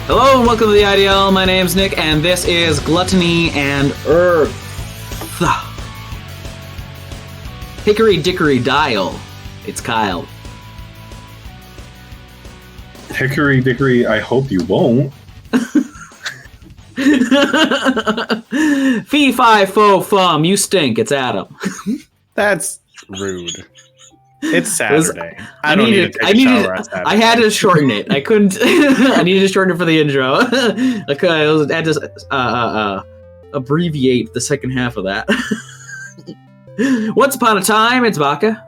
Hello and welcome to the IDL. My name's Nick, and this is Gluttony and Earth. Hickory dickory dial. It's Kyle. Hickory dickory, I hope you won't. Fee fi fo fum, you stink. It's Adam. That's rude. It's Saturday. I had to shorten it. I couldn't. I needed to shorten it for the intro. I had to abbreviate the second half of that. Once upon a time, it's Baka.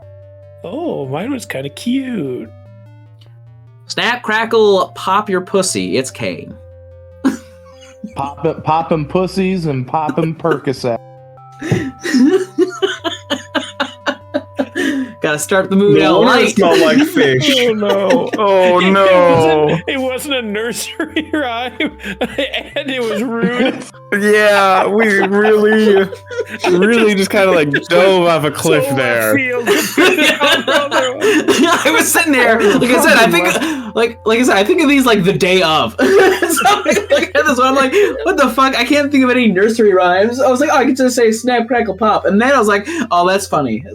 Oh, mine was kind of cute. Snap, crackle, pop your pussy. It's Kane. Popping pussies and popping Percocet. Gotta start the mood out light. light. Smell like fish. Oh no! Oh no! It wasn't a nursery rhyme, and it was rude. Yeah, we really just kind of like dove off a cliff there. I was sitting there, like I said, I think of these like the day of. So like, this one, I'm like, what the fuck? I can't think of any nursery rhymes. I was like, oh, I could just say snap, crackle, pop, and then I was like, oh, that's funny.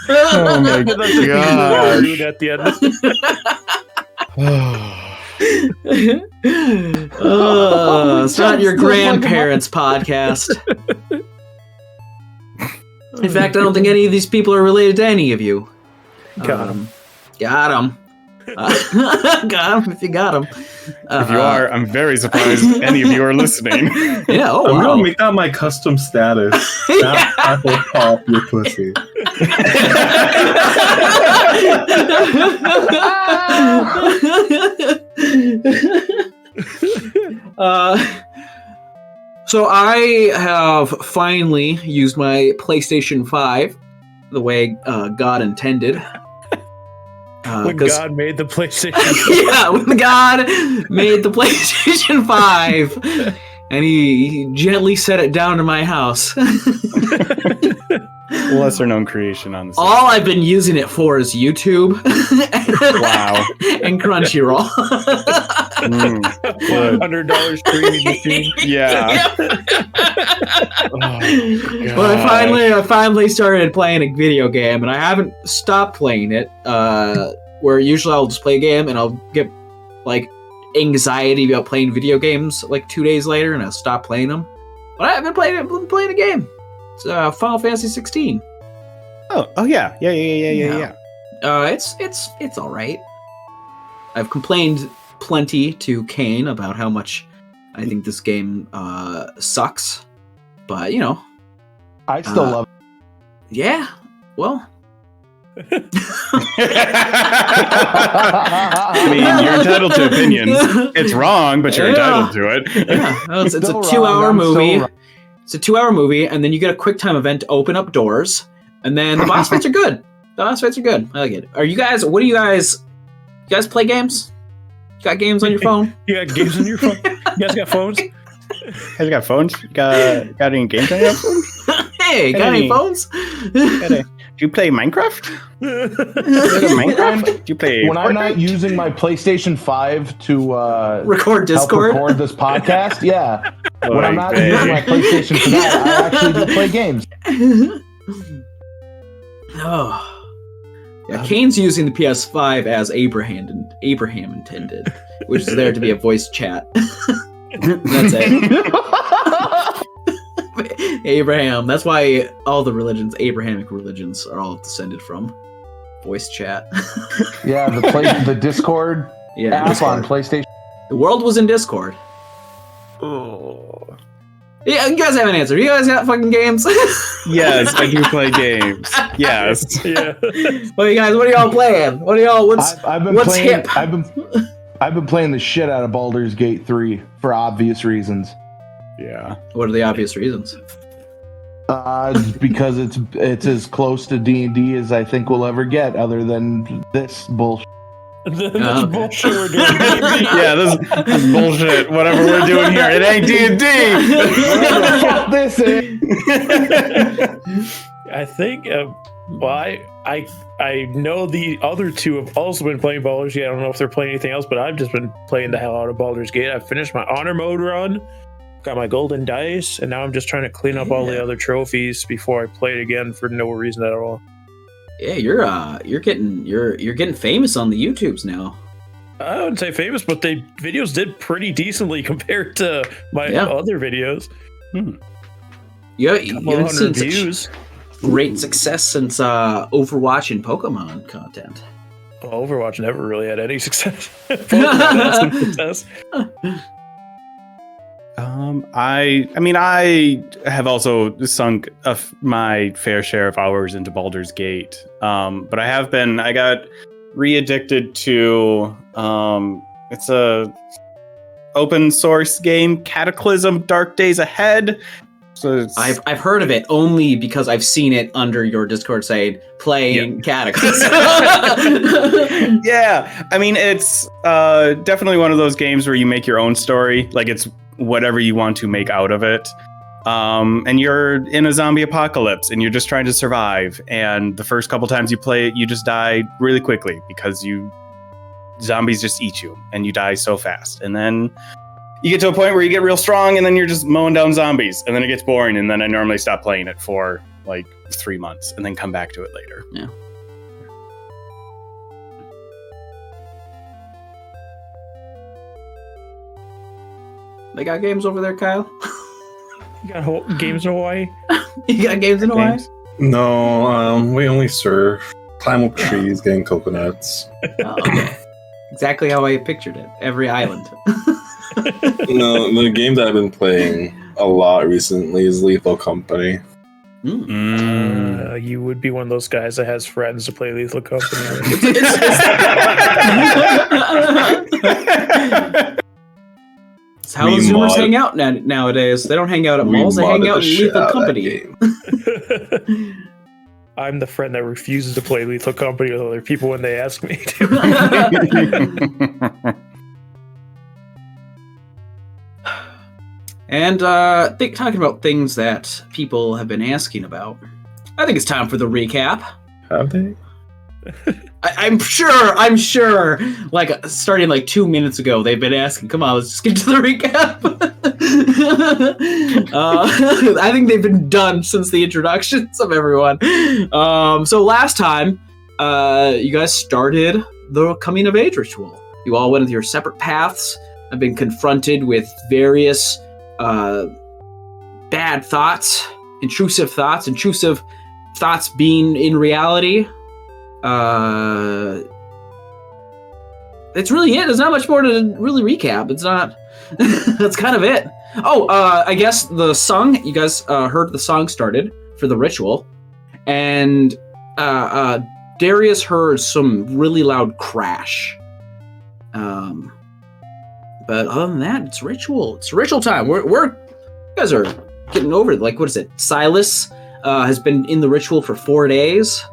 Oh my god! Rude at the end. It's not your grandparents' podcast. In fact, I don't think any of these people are related to any of you. Got him. Got him. Got him if you got him. If you are, I'm very surprised any of you are listening. Yeah, oh I'm wow. gonna make that my custom status. Snap, crackle, pop your pussy. So I have finally used my PlayStation 5 the way God intended. When God made the PlayStation. Yeah, when God made the PlayStation 5, and he gently set it down to my house. Lesser known creation on the All I've been using it for is YouTube. Wow. And Crunchyroll. Good. $100 streaming machine. Yeah. But I finally started playing a video game, and I haven't stopped playing it. Where usually I'll just play a game and I'll get like anxiety about playing video games like 2 days later, and I'll stop playing them. But I've been playing a game. It's Final Fantasy 16. Oh yeah. It's all right. I've complained plenty to Kane about how much I think this game sucks, but you know, I still love it. Yeah, well. I mean, you're entitled to opinions. It's wrong, but you're entitled to it. Yeah, well, it's a 2-hour movie. It's a 2-hour movie, and then you get a quick time event to open up doors, and then the boss fights are good. The boss fights are good. I like it. You guys play games? You got games on your phone? You got games on your phone? You guys got phones? You guys got phones? Got any games on your phone? Hey, got any phones? Do you play Minecraft? Do you play when Fortnite? I'm not using my PlayStation 5 to record Discord? Help record this podcast, yeah. When I'm not using my PlayStation for that, I actually do play games. Oh. Yeah, Kane's using the PS5 as Abraham intended, which is there to be a voice chat. That's it. Abraham. That's why all the Abrahamic religions, are all descended from voice chat. Yeah, the Discord app Discord. on PlayStation. The world was in Discord. Oh. Yeah, you guys have an answer. You guys got fucking games? Yes, I do play games. Yes. Yeah. Well, you guys, what are y'all playing? What are y'all? What's hip? I've been playing the shit out of Baldur's Gate 3 for obvious reasons. Yeah. What are the obvious reasons? Because it's as close to D&D as I think we'll ever get, other than this bullshit. This bullshit we're doing. Yeah, this is bullshit. Whatever we're doing here, it ain't D&D. Fuck this is. I think Well, I know the other two have also been playing Baldur's Gate. I don't know if they're playing anything else, but I've just been playing the hell out of Baldur's Gate. I finished my honor mode run, got my golden dice, and now I'm just trying to clean up all the other trophies before I play it again for no reason at all. Yeah, you're getting famous on the YouTubes now. I wouldn't say famous, but the videos did pretty decently compared to my other videos. You haven't seen views. Great success since Overwatch and Pokemon content. Well, Overwatch never really had any success. Pokemon had some success. I have also sunk my fair share of hours into Baldur's Gate, but I got re-addicted to it's a open source game, Cataclysm: Dark Days Ahead. So I've heard of it only because I've seen it under your Discord saying playing Cataclysm. Yeah, I mean it's definitely one of those games where you make your own story, like it's whatever you want to make out of it. And you're in a zombie apocalypse and you're just trying to survive. And the first couple times you play it, you just die really quickly because zombies just eat you and you die so fast. And then you get to a point where you get real strong and then you're just mowing down zombies and then it gets boring. And then I normally stop playing it for like 3 months and then come back to it later. Yeah. They got games over there, Kyle? You got games in Hawaii? You got games in Hawaii? No, we only surf, climb up trees, getting coconuts. Oh, okay. Exactly how I pictured it. Every island. No, the game that I've been playing a lot recently is Lethal Company. You would be one of those guys that has friends to play Lethal Company. It's how Zoomers hang out nowadays. They don't hang out at malls, they hang out in Lethal Company. I'm the friend that refuses to play Lethal Company with other people when they ask me to. And talking about things that people have been asking about, I think it's time for the recap. Have they? I'm sure. Like starting like 2 minutes ago, they've been asking. Come on, let's just get to the recap. I think they've been done since the introductions of everyone. So last time, you guys started the coming of age ritual. You all went your separate paths. Have been confronted with various bad thoughts, intrusive thoughts being in reality. It's really it. There's not much more to really recap. It's not. That's kind of it. Oh, I guess the song. You guys heard the song started for the ritual, and Darius heard some really loud crash. But other than that, it's ritual. It's ritual time. You guys are getting over it. Like, what is it? Silas has been in the ritual for 4 days.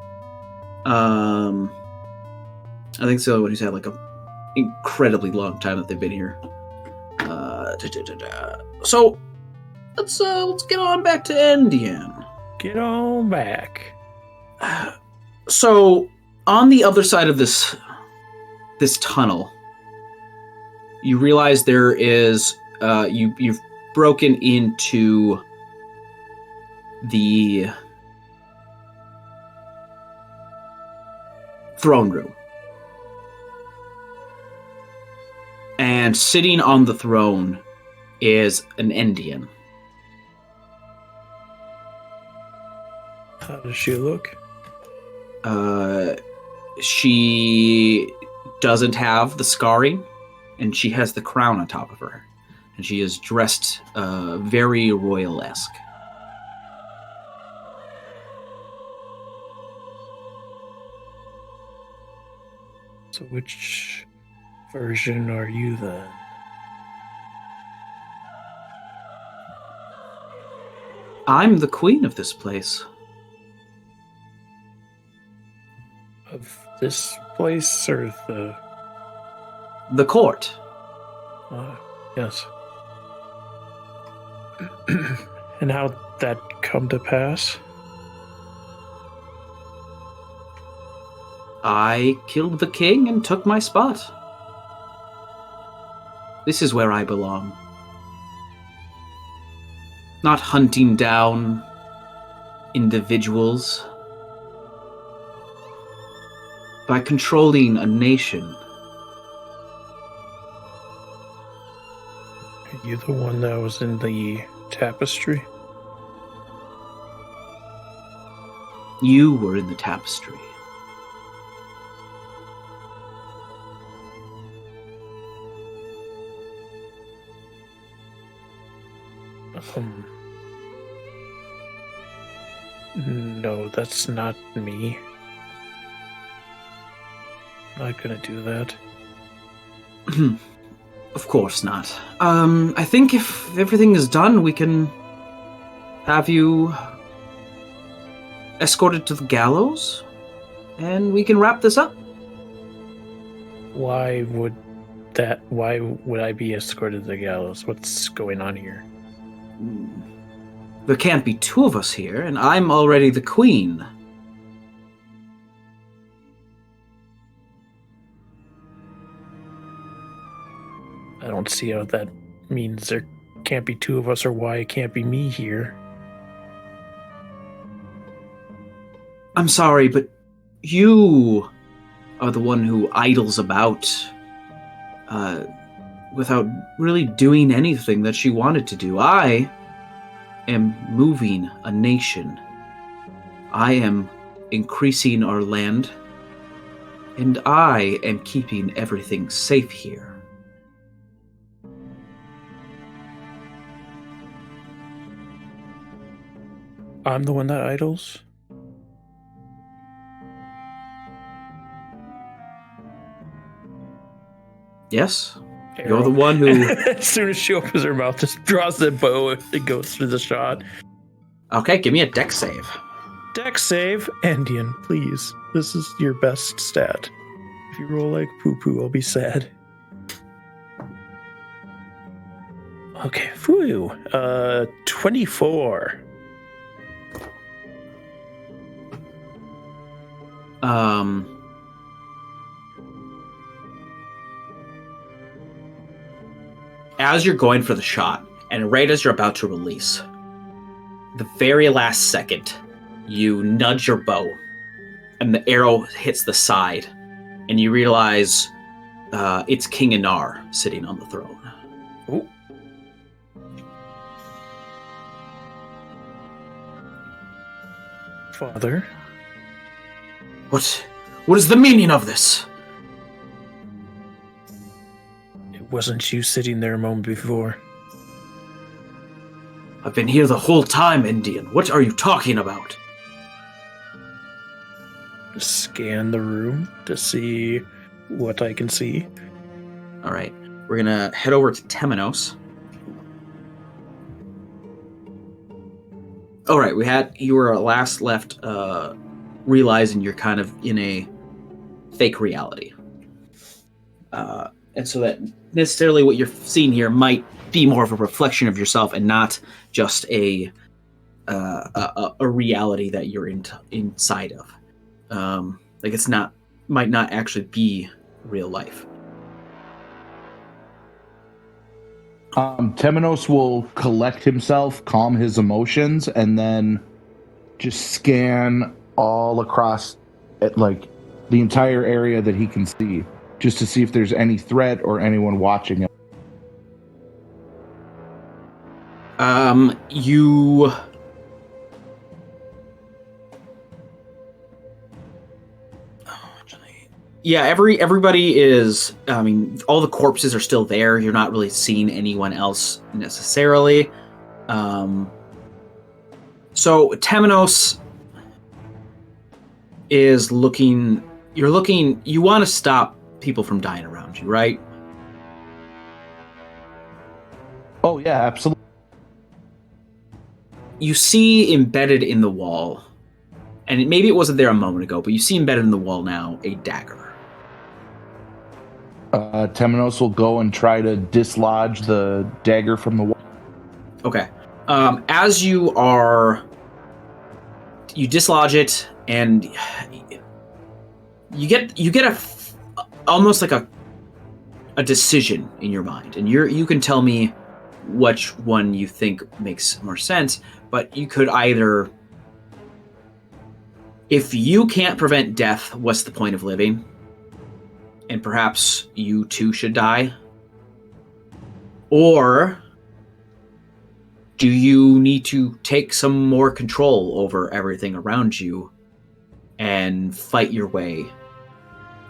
I think so. What he's had like a incredibly long time that they've been here. So let's get on back to Endien. Get on back. So on the other side of this tunnel, you realize there is you've broken into the throne room. And sitting on the throne is an Endien. How does she look? She doesn't have the scarring, and she has the crown on top of her. And she is dressed very royal-esque. So which version are you then? I'm the queen of this place. Of this place or the court? Yes. And how'd that come to pass? I killed the king and took my spot. This is where I belong. Not hunting down individuals. By controlling a nation. Are you the one that was in the tapestry? You were in the tapestry. No, that's not me. I'm not gonna do that. Of course not. I think if everything is done, we can have you escorted to the gallows, and we can wrap this up. Why would I be escorted to the gallows? What's going on here? There can't be two of us here, and I'm already the queen. I don't see how that means there can't be two of us, or why it can't be me here. I'm sorry, but you are the one who idles about without really doing anything that she wanted to do. I am moving a nation. I am increasing our land, and I am keeping everything safe here. I'm the one that idles? Yes? Arrow. You're the one who... As soon as she opens her mouth, just draws the bow and goes through the shot. Okay, give me a dex save. Dex save, Endien, please. This is your best stat. If you roll like poo-poo, I'll be sad. Okay, whew. 24. As you're going for the shot, and right as you're about to release, the very last second, you nudge your bow, and the arrow hits the side, and you realize it's King Anar sitting on the throne. Ooh. Father? What is the meaning of this? It wasn't you sitting there a moment before. I've been here the whole time, Endien. What are you talking about? Scan the room to see what I can see. All right, we're gonna head over to Temenos. All right, you were last left realizing you're kind of in a fake reality, and so that necessarily what you're seeing here might be more of a reflection of yourself and not just a reality that you're inside of. Like might not actually be real life. Temenos will collect himself, calm his emotions, and then just scan all across like the entire area that he can see, just to see if there's any threat or anyone watching him. Yeah, everybody is. I mean, all the corpses are still there. You're not really seeing anyone else necessarily. So Temenos is looking. You're looking. You want to stop people from dying around you, right? Oh yeah, absolutely. You see embedded in the wall, and maybe it wasn't there a moment ago, but you see embedded in the wall now a dagger. Temenos will go and try to dislodge the dagger from the wall. Okay. As you dislodge it, and you get almost like a decision in your mind, and you can tell me which one you think makes more sense. But you could either, if you can't prevent death, what's the point of living? And perhaps you too should die. Or do you need to take some more control over everything around you and fight your way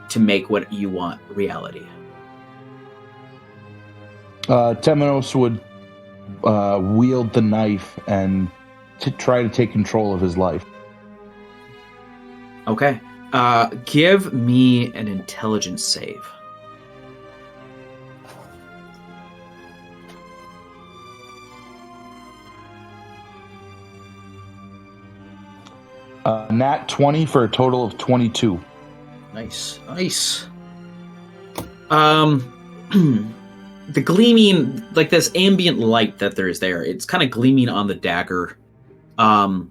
to make what you want reality? Temenos would wield the knife and try to take control of his life. Okay. Give me an intelligence save. Nat 20 for a total of 22. Nice. The gleaming, like this ambient light that there is there, it's kind of gleaming on the dagger. And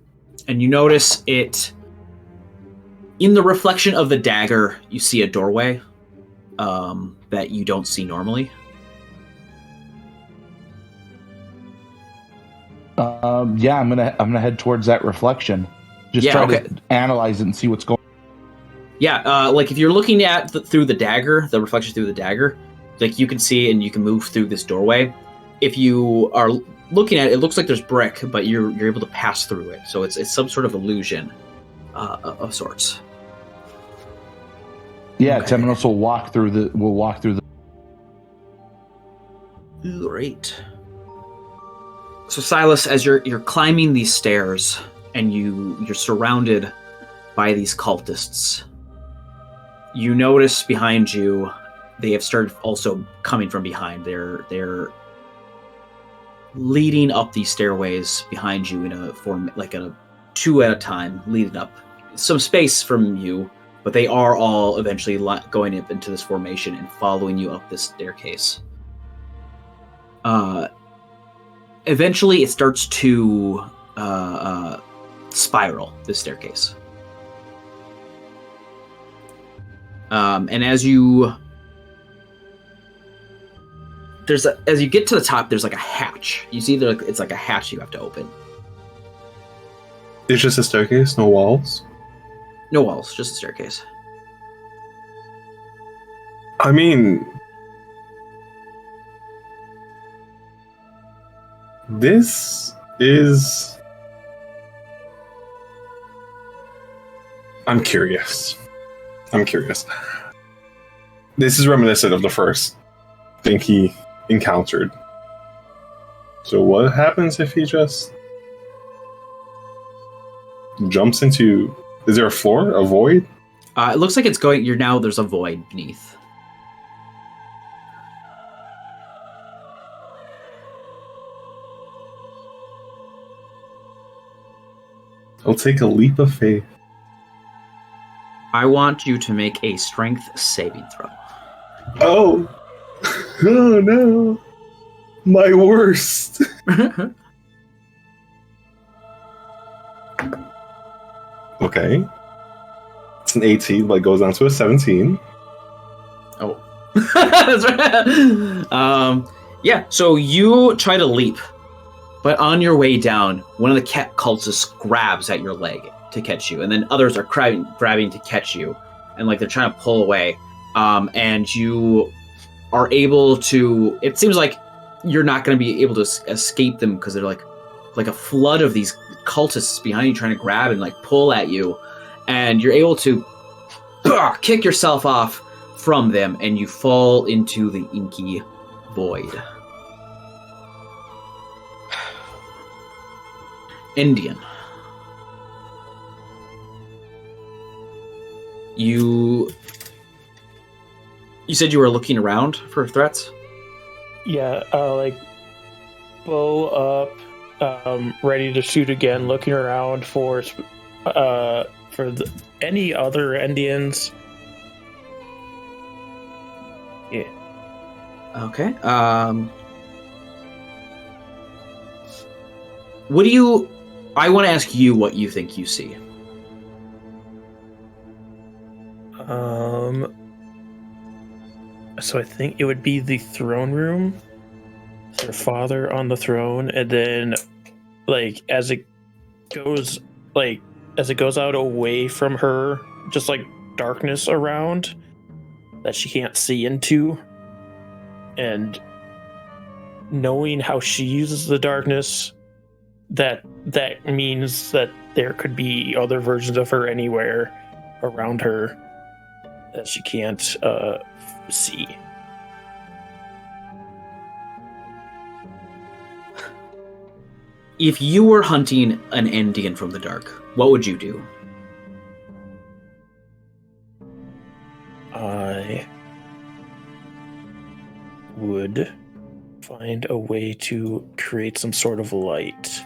you notice it, in the reflection of the dagger, you see a doorway that you don't see normally. Yeah, I'm gonna head towards that reflection. Just try to analyze it and see what's going on. Yeah, like if you're looking at through the dagger, the reflection through the dagger, like you can see and you can move through this doorway. If you are looking at it, it looks like there's brick, but you're able to pass through it. So it's some sort of illusion of sorts. Yeah, okay. Temenos will walk through the. Great. So Silas, as you're climbing these stairs and you're surrounded by these cultists, you notice behind you they have started also coming from behind. They're leading up these stairways behind you in a form, like a two at a time, leading up some space from you, but they are all eventually going up into this formation and following you up this staircase. Eventually it starts to spiral, this staircase. And as you get to the top, there's like a hatch. You see, it's like a hatch you have to open. It's just a staircase, no walls? No walls, just a staircase. I mean, this is... I'm curious. This is reminiscent of the first thing he encountered. So what happens if he just jumps into... Is there a floor? A void? It looks like it's going... There's a void beneath. I'll take a leap of faith. I want you to make a strength saving throw. Oh no. My worst. Okay. It's an 18, but it goes down to a 17. Oh. That's right. Yeah, so you try to leap, but on your way down, one of the cultists grabs at your leg to catch you, and then others are grabbing to catch you, and like they're trying to pull away. And you are able to... It seems like you're not going to be able to escape them because they're like a flood of these cultists behind you trying to grab and like pull at you, and you're able to kick yourself off from them, and you fall into the inky void. Endien. You said you were looking around for threats? Yeah, like bow up, ready to shoot again, looking around for any other Indians. Yeah. Okay. What do you... I want to ask you what you think you see. So I think it would be the throne room, her father on the throne, and then like as it goes out away from her, just like darkness around that she can't see into, and knowing how she uses the darkness, that means that there could be other versions of her anywhere around her that she can't see. If you were hunting an Endien from the dark, what would you do? I would find a way to create some sort of light.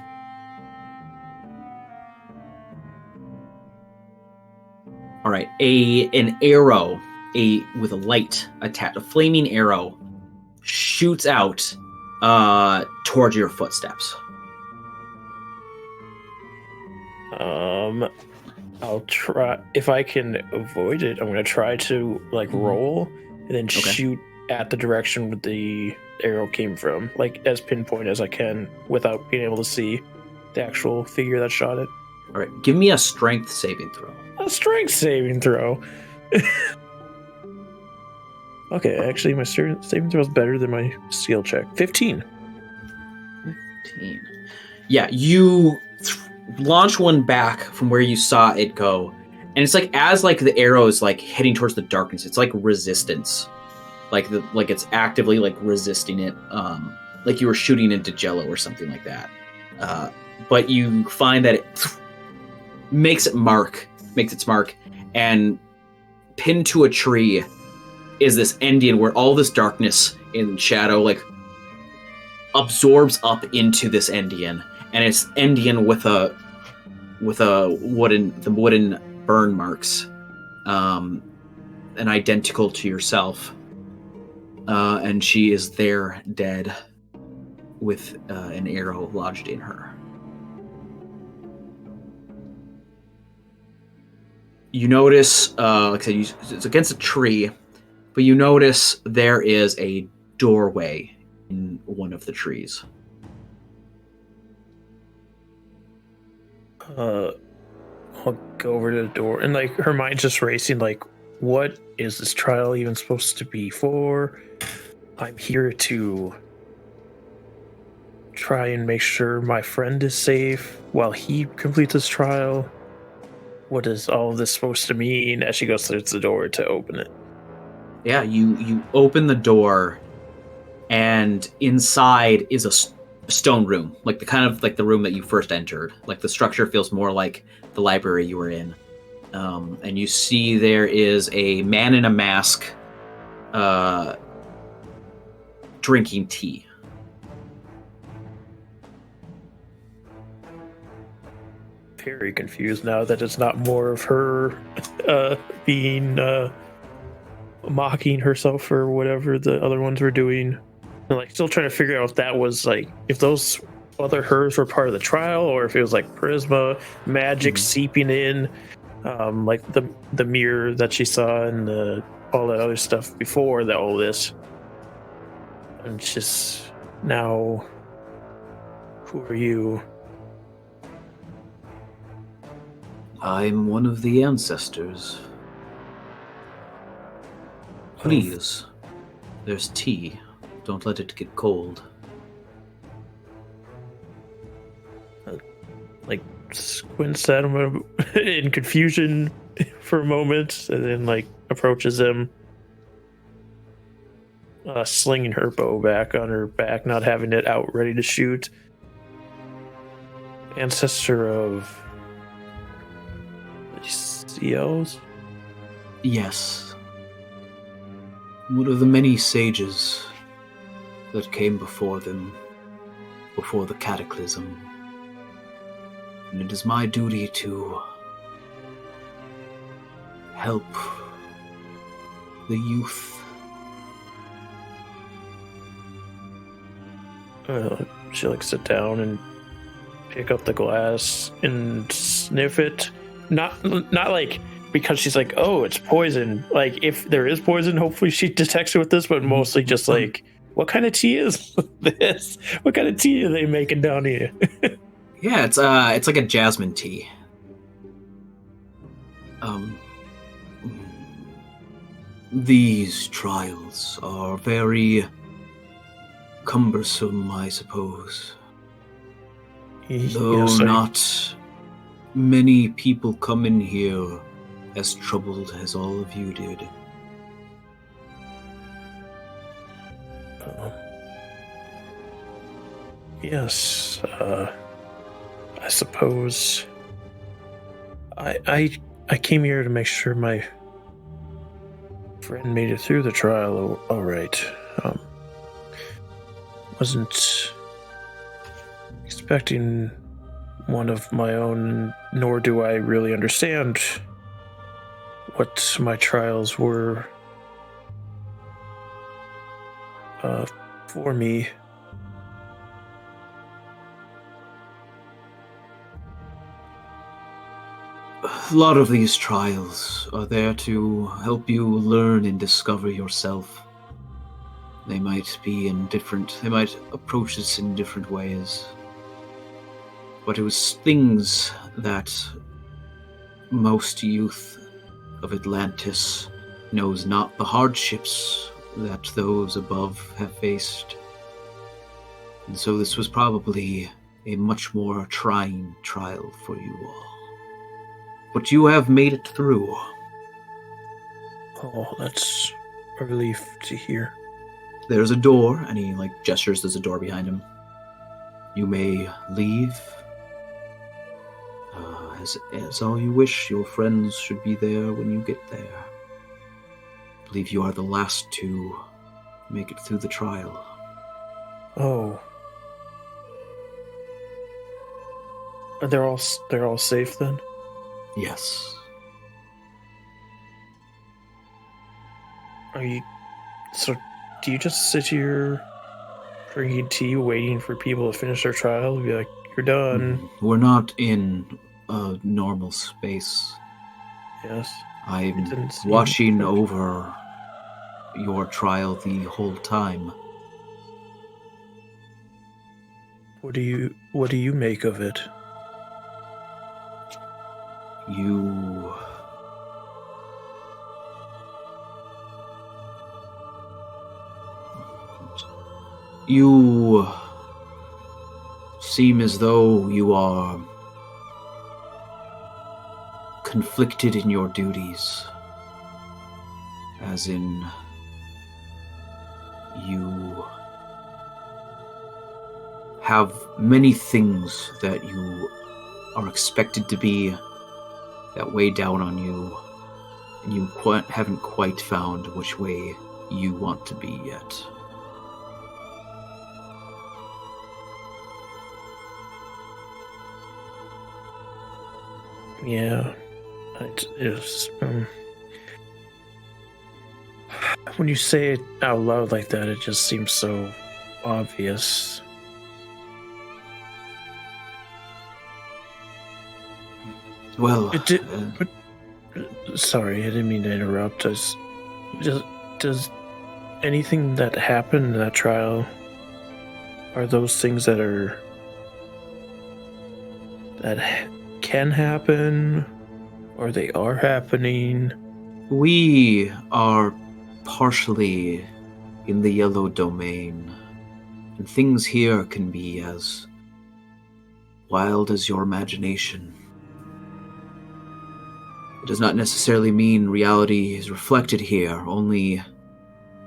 All right, an arrow, with a light attached, a flaming arrow, shoots out towards your footsteps. I'll try, if I can avoid it, I'm gonna try to like roll and then shoot at the direction where the arrow came from, like as pinpoint as I can without being able to see the actual figure that shot it. All right, give me a strength saving throw. A strength saving throw. Okay, actually my strength saving throw is better than my skill check. 15. 15. Yeah, you launch one back from where you saw it go, and it's like as like the arrow is like heading towards the darkness, it's like resistance, like it's actively like resisting it, like you were shooting into Jello or something like that. But you find that it makes its mark, and pinned to a tree is this Endien where all this darkness and shadow like absorbs up into this Endien. And it's Endien with the wooden burn marks, and identical to yourself. And she is there dead with an arrow lodged in her. You notice, like I said, it's against a tree, but you notice there is a doorway in one of the trees. I'll go over to the door, and like her mind's just racing, like, what is this trial even supposed to be for? I'm here to try and make sure my friend is safe while he completes his trial. What is all of this supposed to mean? As she goes towards the door to open it. Yeah, you open the door, and inside is a stone room, like the kind of like the room that you first entered. Like the structure feels more like the library you were in. And you see there is a man in a mask drinking tea. Very confused now that it's not more of her being mocking herself or whatever the other ones were doing. And like still trying to figure out if that was like, if those other hers were part of the trial, or if it was like charisma magic seeping in, like the mirror that she saw and all that other stuff before all this. And it's just now, who are you? I'm one of the ancestors. Please, there's tea. Don't let it get cold. Like squints at him in confusion for a moment, and then like approaches him, slinging her bow back on her back, not having it out ready to shoot. Ancestor of CLs? Yes. One of the many sages that came before them, before the cataclysm. And it is my duty to help the youth. She like sit down and pick up the glass and sniff it. Not like because she's like, oh, it's poison. Like, if there is poison, hopefully she detects it with this, but mostly just like, what kind of tea is this? What kind of tea are they making down here? Yeah, it's like a jasmine tea. These trials are very cumbersome, I suppose. Though Yes, not many people come in here as troubled as all of you did. Yes, I suppose I came here to make sure my friend made it through the trial all right. Wasn't expecting one of my own, nor do I really understand what my trials were for me. A lot of these trials are there to help you learn and discover yourself. They might approach this in different ways. But it was things that most youth of Atlantis knows not the hardships that those above have faced. And so this was probably a much more trying trial for you all. But you have made it through. Oh, that's a relief to hear. There's a door, and he gestures. There's a door behind him. You may leave. As all you wish. Your friends should be there when you get there. I believe you are the last to make it through the trial. Oh. They're all safe then? Yes. So do you just sit here drinking tea waiting for people to finish their trial? Be like, you're done. We're not in a normal space. Yes. I'm watching over your trial the whole time. What do you make of it? You seem as though you are conflicted in your duties, as in you have many things that you are expected to be that weigh down on you, and you haven't quite found which way you want to be yet. Yeah, it is. When you say it out loud like that, it just seems so obvious. Well, sorry, I didn't mean to interrupt. Does anything that happened in that trial, are those things that can happen, or they are happening? We are partially in the yellow domain, and things here can be as wild as your imagination. It does not necessarily mean reality is reflected here, only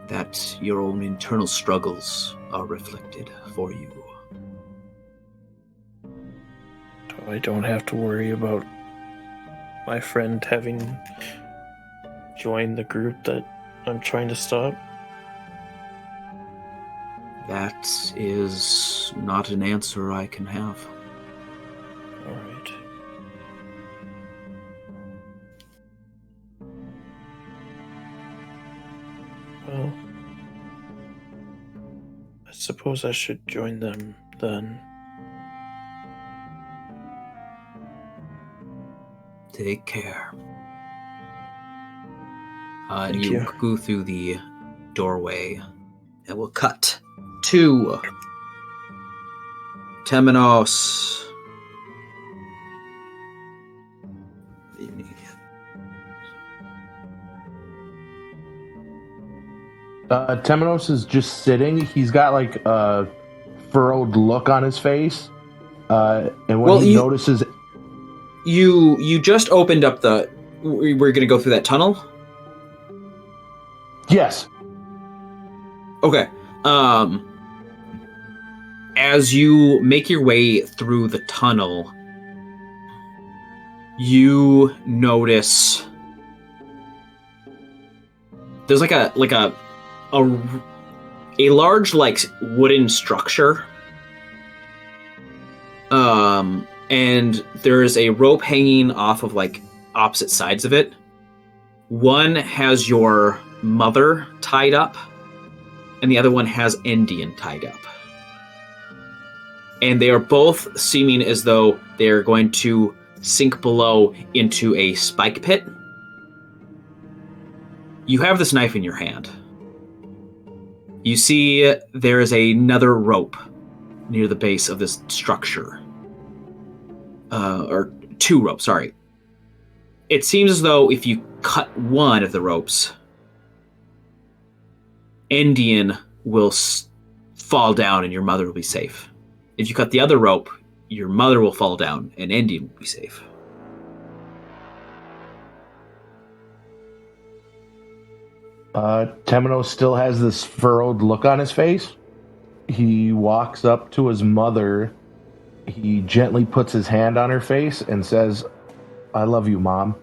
that your own internal struggles are reflected for you. I don't have to worry about my friend having joined the group that I'm trying to stop? That is not an answer I can have. All right. Well, I suppose I should join them then. Take care. And Thank you you. go through the doorway, and we'll cut to Temenos. Temenos is just sitting. He's got like a furrowed look on his face. And when he notices... You just opened up the... We're going to go through that tunnel? Yes. Okay. As you make your way through the tunnel, you notice there's like a large like wooden structure. And there's a rope hanging off of like opposite sides of it. One has your mother tied up, and the other one has Endien tied up. And they are both seeming as though they're going to sink below into a spike pit. You have this knife in your hand. You see there is another rope near the base of this structure. Or two ropes, sorry. It seems as though if you cut one of the ropes, Endien will fall down and your mother will be safe. If you cut the other rope, your mother will fall down and Endien will be safe. Temenos still has this furrowed look on his face. He walks up to his mother. He gently puts his hand on her face and says, "I love you, Mom."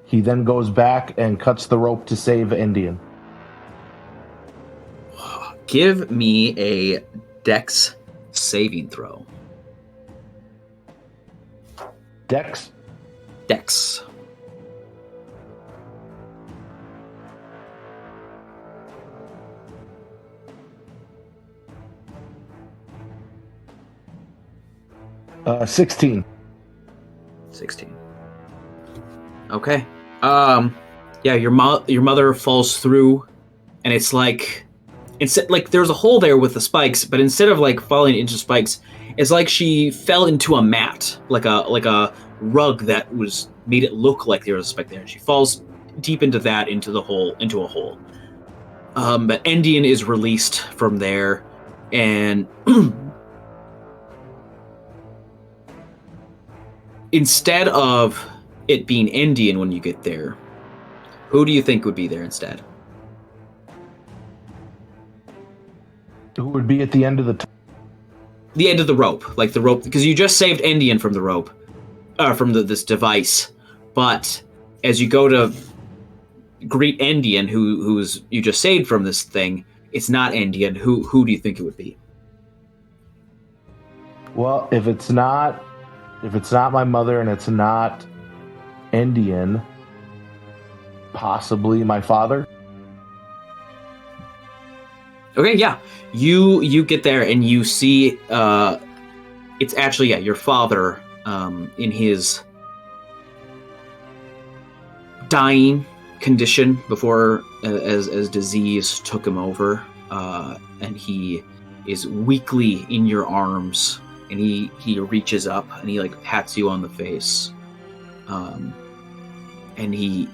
He then goes back and cuts the rope to save Endien. Give me a Dex saving throw. Dex? Dex. Uh, 16. 16. Okay. Yeah, your mother falls through, and it's like there's a hole there with the spikes, but instead of like falling into spikes, it's like she fell into a mat, like a rug that was made it look like there was a spike there. She falls deep into a hole. But Endien is released from there, and instead of it being Endien when you get there, who do you think would be there instead? Who would be at the end of The end of the rope, like the rope, because you just saved Endien from the rope, from this device. But as you go to greet Endien, who's you just saved from this thing, it's not Endien. Who do you think it would be? Well, if it's not my mother and it's not Endien, possibly my father. Okay, yeah. You get there and you see it's actually your father in his dying condition before as disease took him over, and he is weakly in your arms, and he reaches up and he like pats you on the face, and he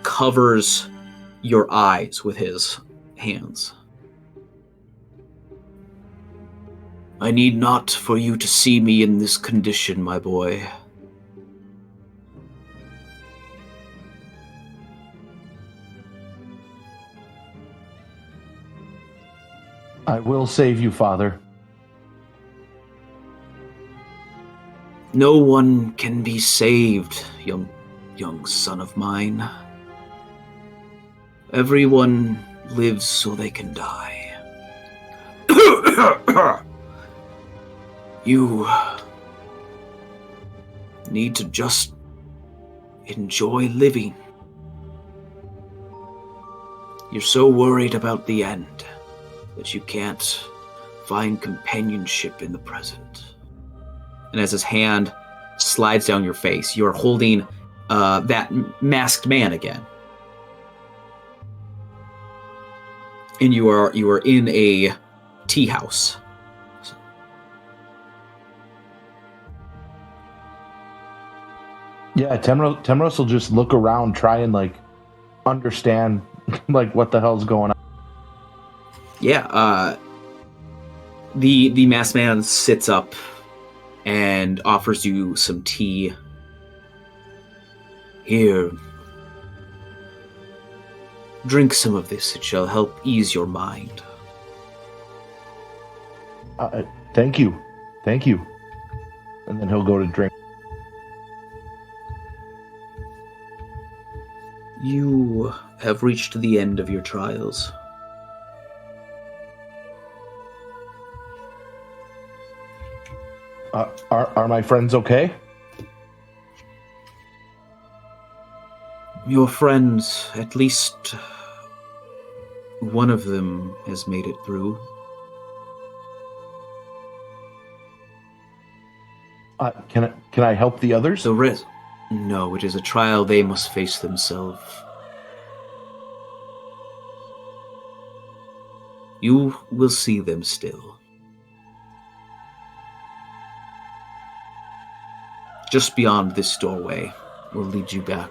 covers your eyes with his hands. "I need not for you to see me in this condition, my boy. I will save you, Father." No one can be saved, young son of mine. Everyone lives so they can die. You need to just enjoy living. You're so worried about the end that you can't find companionship in the present. And as his hand slides down your face, you're holding that masked man again. and you are in a tea house. Yeah, Temenos will just look around, try and like understand like what the hell's going on. Yeah, the masked man sits up and offers you some tea. Here, drink some of this. It shall help ease your mind. Thank you. And then he'll go to drink. You have reached the end of your trials. Are my friends okay? Your friends, at least one of them has made it through. Can I help the others? The rest... No, it is a trial they must face themselves. You will see them still. Just beyond this doorway will lead you back.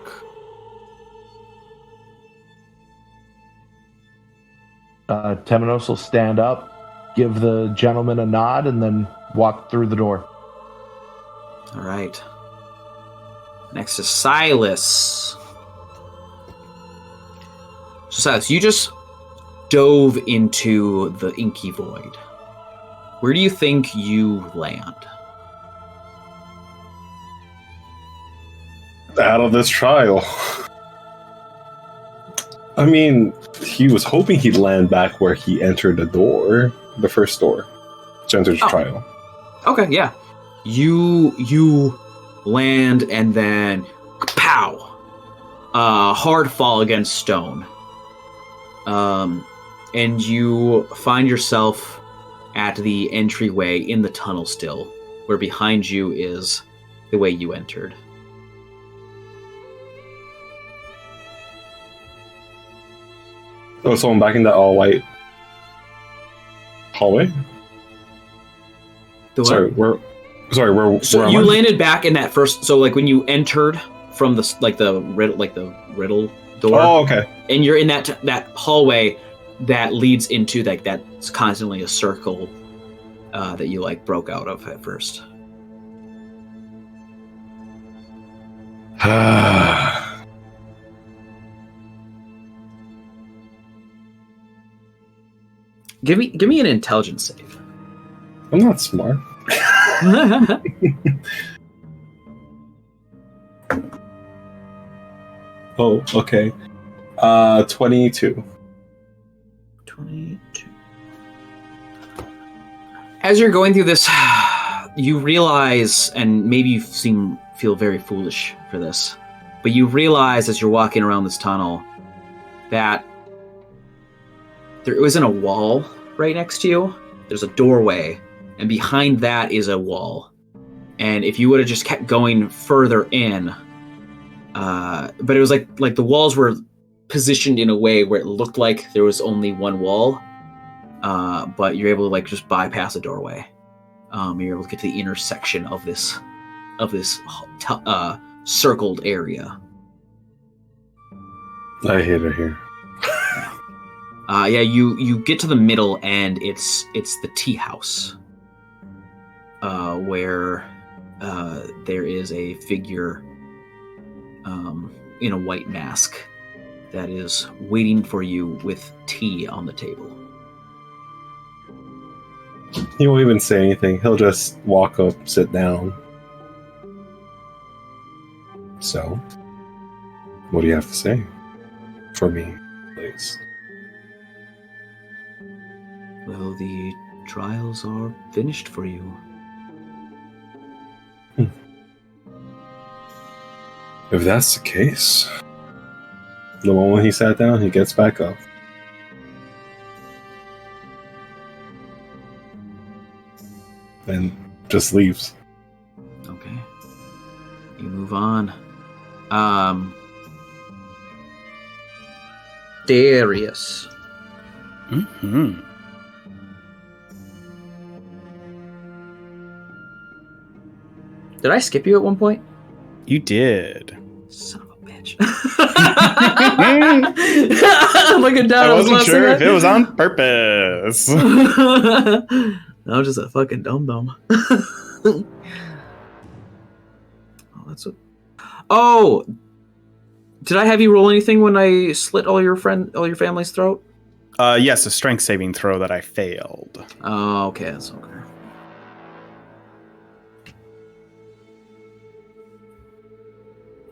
Temenos will stand up, give the gentleman a nod, and then walk through the door. All right. Next is Silas. So Silas, you just dove into the inky void. Where do you think you land? Out of this trial. I mean, he was hoping he'd land back where he entered the first door, to enter the trial. Okay, yeah. You land and then pow! Hard fall against stone. And you find yourself at the entryway in the tunnel still, where behind you is the way you entered. Oh, so I'm back in that all-white hallway? Sorry, where So am you I? landed back in that first. So like when you entered from the riddle door. Oh, okay. And you're in that hallway that leads into that's constantly a circle that you like broke out of at first. Give me an intelligence save. I'm not smart. Oh, okay. 22. 22. As you're going through this, you realize, and maybe you feel very foolish for this, but you realize as you're walking around this tunnel that there isn't a wall right next to you. There's a doorway, and behind that is a wall. And if you would have just kept going further in, but it was like the walls were positioned in a way where it looked like there was only one wall, but you're able to just bypass a doorway. You're able to get to the intersection of this circled area. I hate it here. Yeah, you get to the middle, and it's the tea house, where there is a figure in a white mask that is waiting for you with tea on the table. He won't even say anything. He'll just walk up, sit down. So, what do you have to say? For me, please. Well, the trials are finished for you. If that's the case, the moment he sat down, he gets back up. And just leaves. Okay. You move on. Darius. Mm-hmm. Did I skip you at one point? You did. Son of a bitch. Looking down, I wasn't sure if it was on purpose. I'm just a fucking dum-dum. Oh, that's what. Oh, did I have you roll anything when I slit all your family's throat? Yes, a strength saving throw that I failed. Oh, okay, that's okay.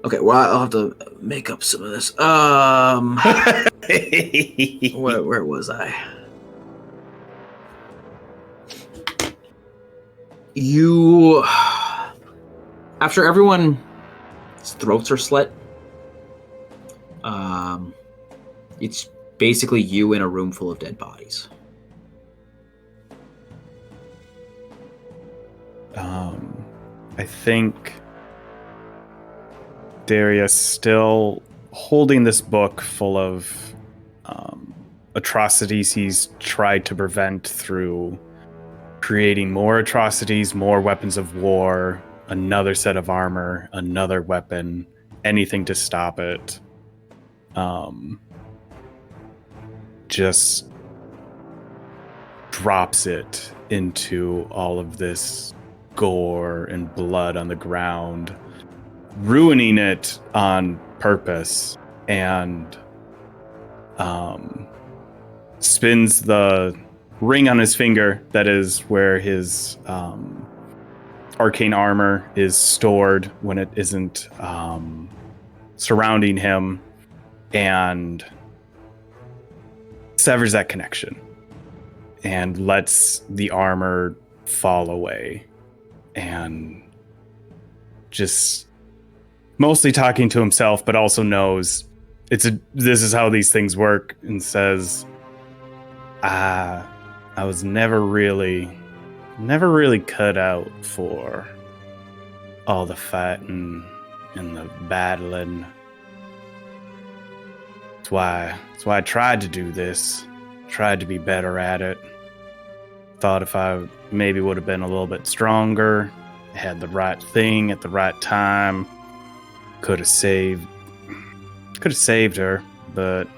Okay, well, I'll have to make up some of this. Where was I? You, after everyone's throats are slit, it's basically you in a room full of dead bodies. I think Darius, still holding this book full of atrocities he's tried to prevent through creating more atrocities, more weapons of war, another set of armor, another weapon, anything to stop it. Just drops it into all of this gore and blood on the ground, ruining it on purpose, and spins the ring on his finger that is where his arcane armor is stored when it isn't surrounding him, and severs that connection and lets the armor fall away, and just mostly talking to himself, but also knows this is how these things work, and says, I was never really cut out for all the fighting and the battling. That's why I tried to do this, tried to be better at it. Thought if I maybe would have been a little bit stronger, had the right thing at the right time, could have saved her, but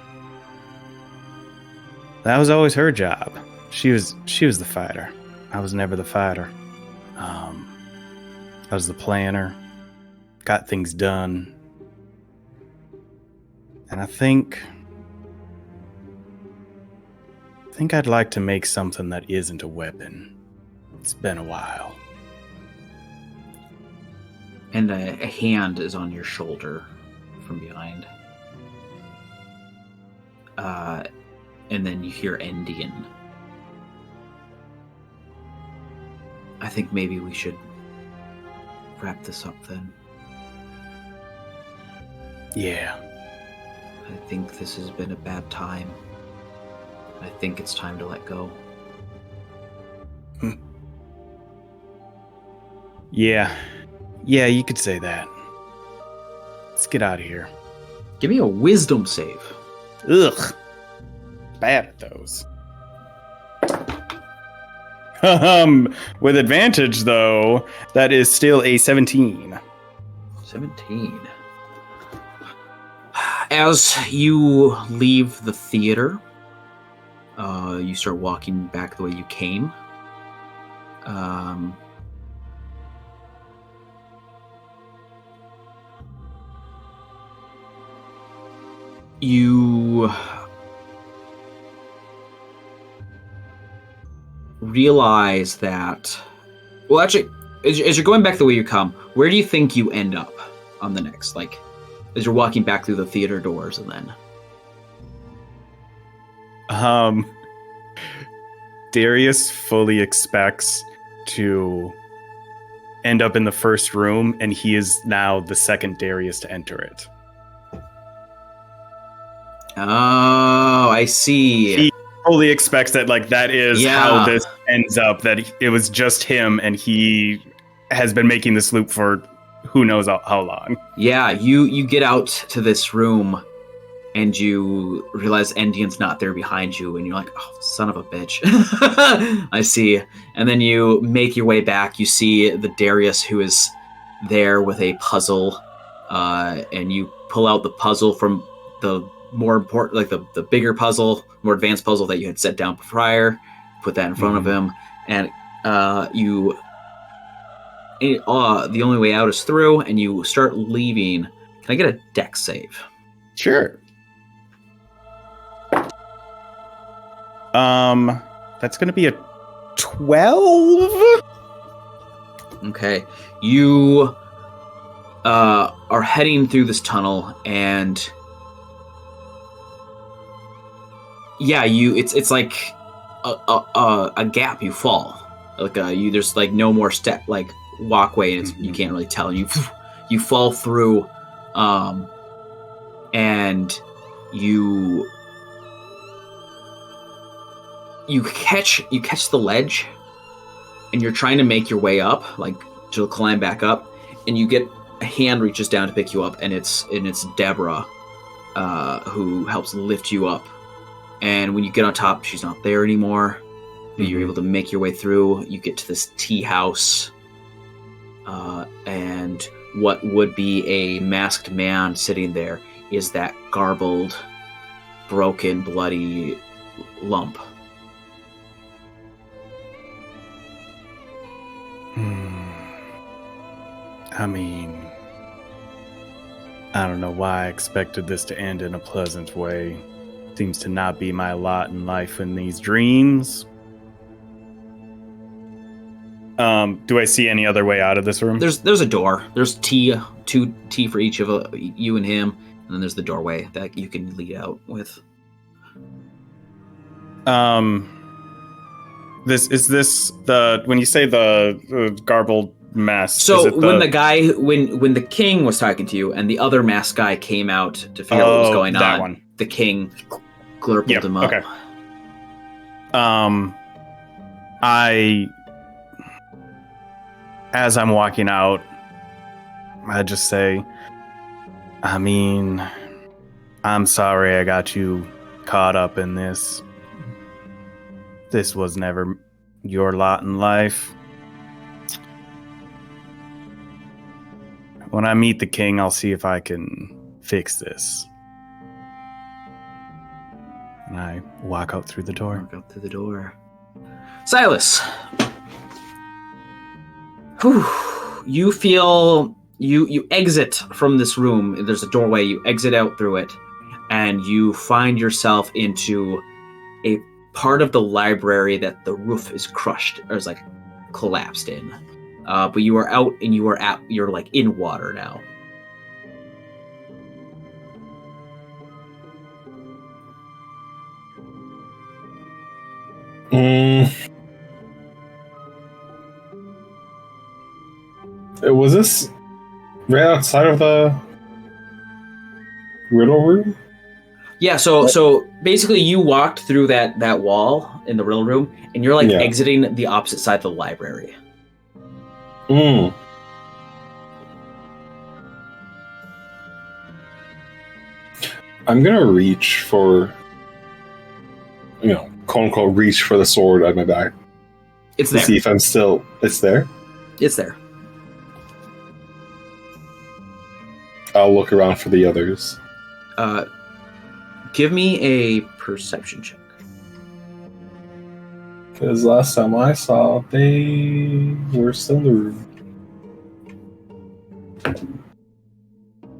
that was always her job. She was the fighter. I was never the fighter. I was the planner, got things done. And I think I'd like to make something that isn't a weapon. It's been a while. And a hand is on your shoulder from behind. And then you hear Endien. I think maybe we should wrap this up then. Yeah. I think this has been a bad time. I think it's time to let go. Yeah, you could say that. Let's get out of here. Give me a wisdom save. Ugh. Bad at those. With advantage, though, that is still a 17. 17. As you leave the theater, you start walking back the way you came. You realize that, well, actually, as you're going back the way you come, where do you think you end up on the next, like, as you're walking back through the theater doors and then? Darius fully expects to end up in the first room, and he is now the second Darius to enter it. Oh, I see. He fully expects that, like, that is how this ends up, that it was just him, and he has been making this loop for who knows how long. Yeah, you get out to this room, and you realize Endien's not there behind you, and you're like, oh, son of a bitch. I see. And then you make your way back. You see the Darius who is there with a puzzle, and you pull out the puzzle from the more important, like the bigger puzzle, more advanced puzzle that you had set down prior, put that in front of him, and the only way out is through, and you start leaving. Can I get a dex save? Sure. That's gonna be a 12. Okay, you are heading through this tunnel, and yeah, it's like a gap. You fall, like there's like no more step, like walkway, and you can't really tell. You fall through, and you catch the ledge, and you're trying to make your way up, like to climb back up, and you get a hand reaches down to pick you up, and it's Deborah, who helps lift you up. And when you get on top, she's not there anymore. You're able to make your way through. You get to this tea house, and what would be a masked man sitting there is that garbled, broken, bloody lump. I mean, I don't know why I expected this to end in a pleasant way. Seems to not be my lot in life in these dreams. Do I see any other way out of this room? There's a door. There's two tea for each of you and him, and then there's the doorway that you can lead out with. This when you say the garbled mess. So when the king was talking to you, and the other masked guy came out to figure out what was going on, one. The king glurpled him up. Okay. As I'm walking out, I just say, I mean, I'm sorry I got you caught up in this. This was never your lot in life. When I meet the king, I'll see if I can fix this. And I walk out through the door. Silas, you feel you exit from this room. There's a doorway. You exit out through it, and you find yourself into a part of the library that the roof is crushed or is like collapsed in. But you are out, and you're like in water now. Was this right outside of the riddle room? Yeah, so basically you walked through that wall in the riddle room, and you're like exiting the opposite side of the library. I'm gonna reach for, quote unquote, reach for the sword at my back. It's there. To see if it's there? It's there. I'll look around for the others. Give me a perception check. Because last time I saw, they were still in the room.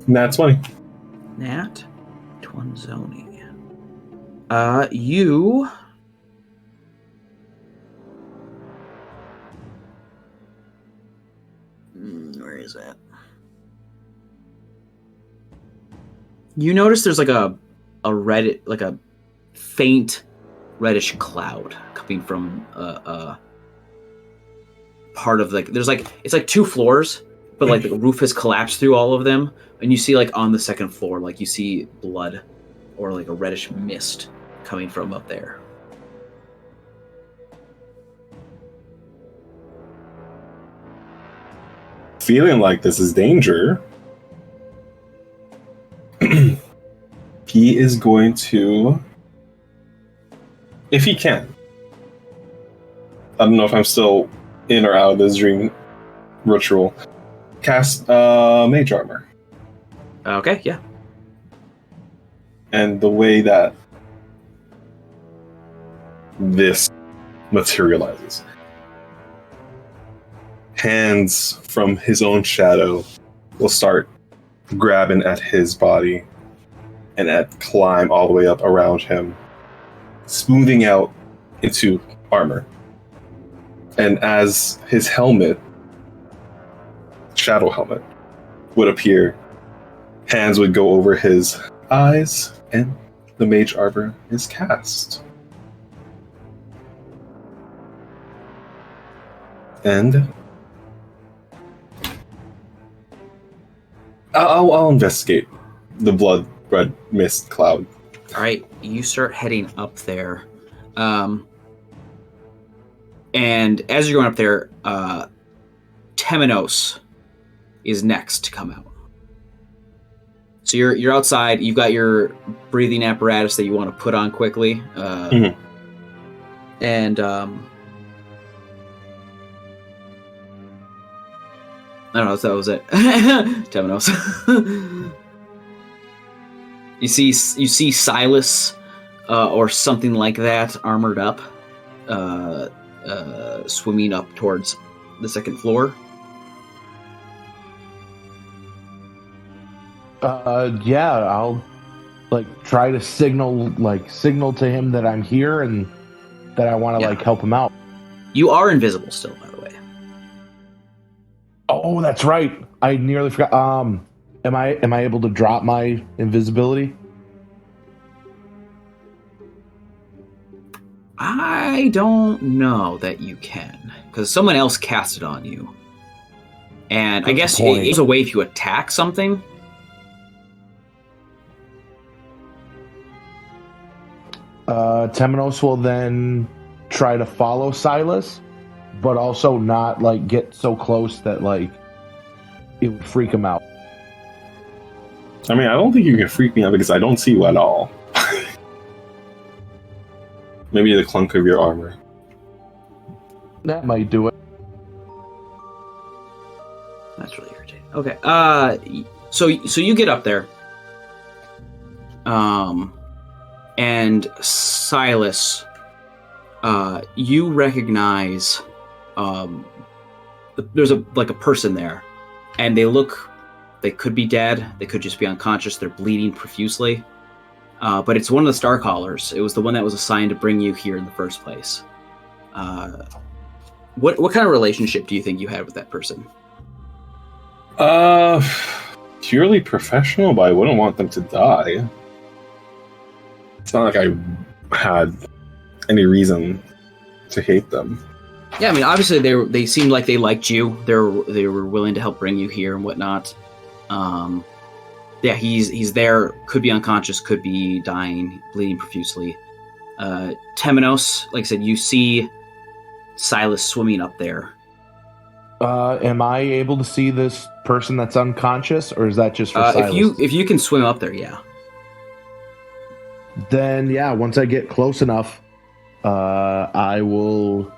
Nat 20. Nat 20. You... Where is that? You notice there's like a red, like a faint reddish cloud coming from part of it's like two floors, but like the roof has collapsed through all of them, and you see like on the second floor, like you see blood or like a reddish mist coming from up there. Feeling like this is danger. he is going to, if he can. I don't know if I'm still in or out of this dream ritual. Cast mage armor. Okay, yeah. And the way that this materializes, hands from his own shadow will start grabbing at his body and climb all the way up around him, smoothing out into armor. And as his helmet, shadow helmet, would appear, hands would go over his eyes, and the mage armor is cast. And I'll investigate the blood red mist cloud. All right, you start heading up there, and as you're going up there, Temenos is next to come out. So you're outside. You've got your breathing apparatus that you want to put on quickly, and I don't know if that was it. Temenos. You see Silas or something like that, armored up, swimming up towards the second floor. Yeah, I'll try to signal to him that I'm here and that I want to help him out. You are invisible still, by the way. Oh, that's right. I nearly forgot. Am I able to drop my invisibility? I don't know that you can, because someone else cast it on you. And I guess it's a way if you attack something. Temenos will then try to follow Silas, but also not get so close that it would freak him out. I mean, I don't think you can freak me out because I don't see you at all. Maybe the clunk of your armor. That might do it. That's really irritating. Okay. So you get up there. And Silas, you recognize there's a person there, and they could be dead, they could just be unconscious, they're bleeding profusely. But it's one of the Starcallers. It was the one that was assigned to bring you here in the first place. What kind of relationship do you think you had with that person? Purely professional, but I wouldn't want them to die. It's not like I had any reason to hate them. Yeah, I mean, obviously they seemed like they liked you. They were willing to help bring you here and whatnot. Yeah, he's there. Could be unconscious. Could be dying, bleeding profusely. Temenos, like I said, you see Silas swimming up there. Am I able to see this person that's unconscious, or is that just for Silas? If you can swim up there, yeah. Then yeah, once I get close enough, I will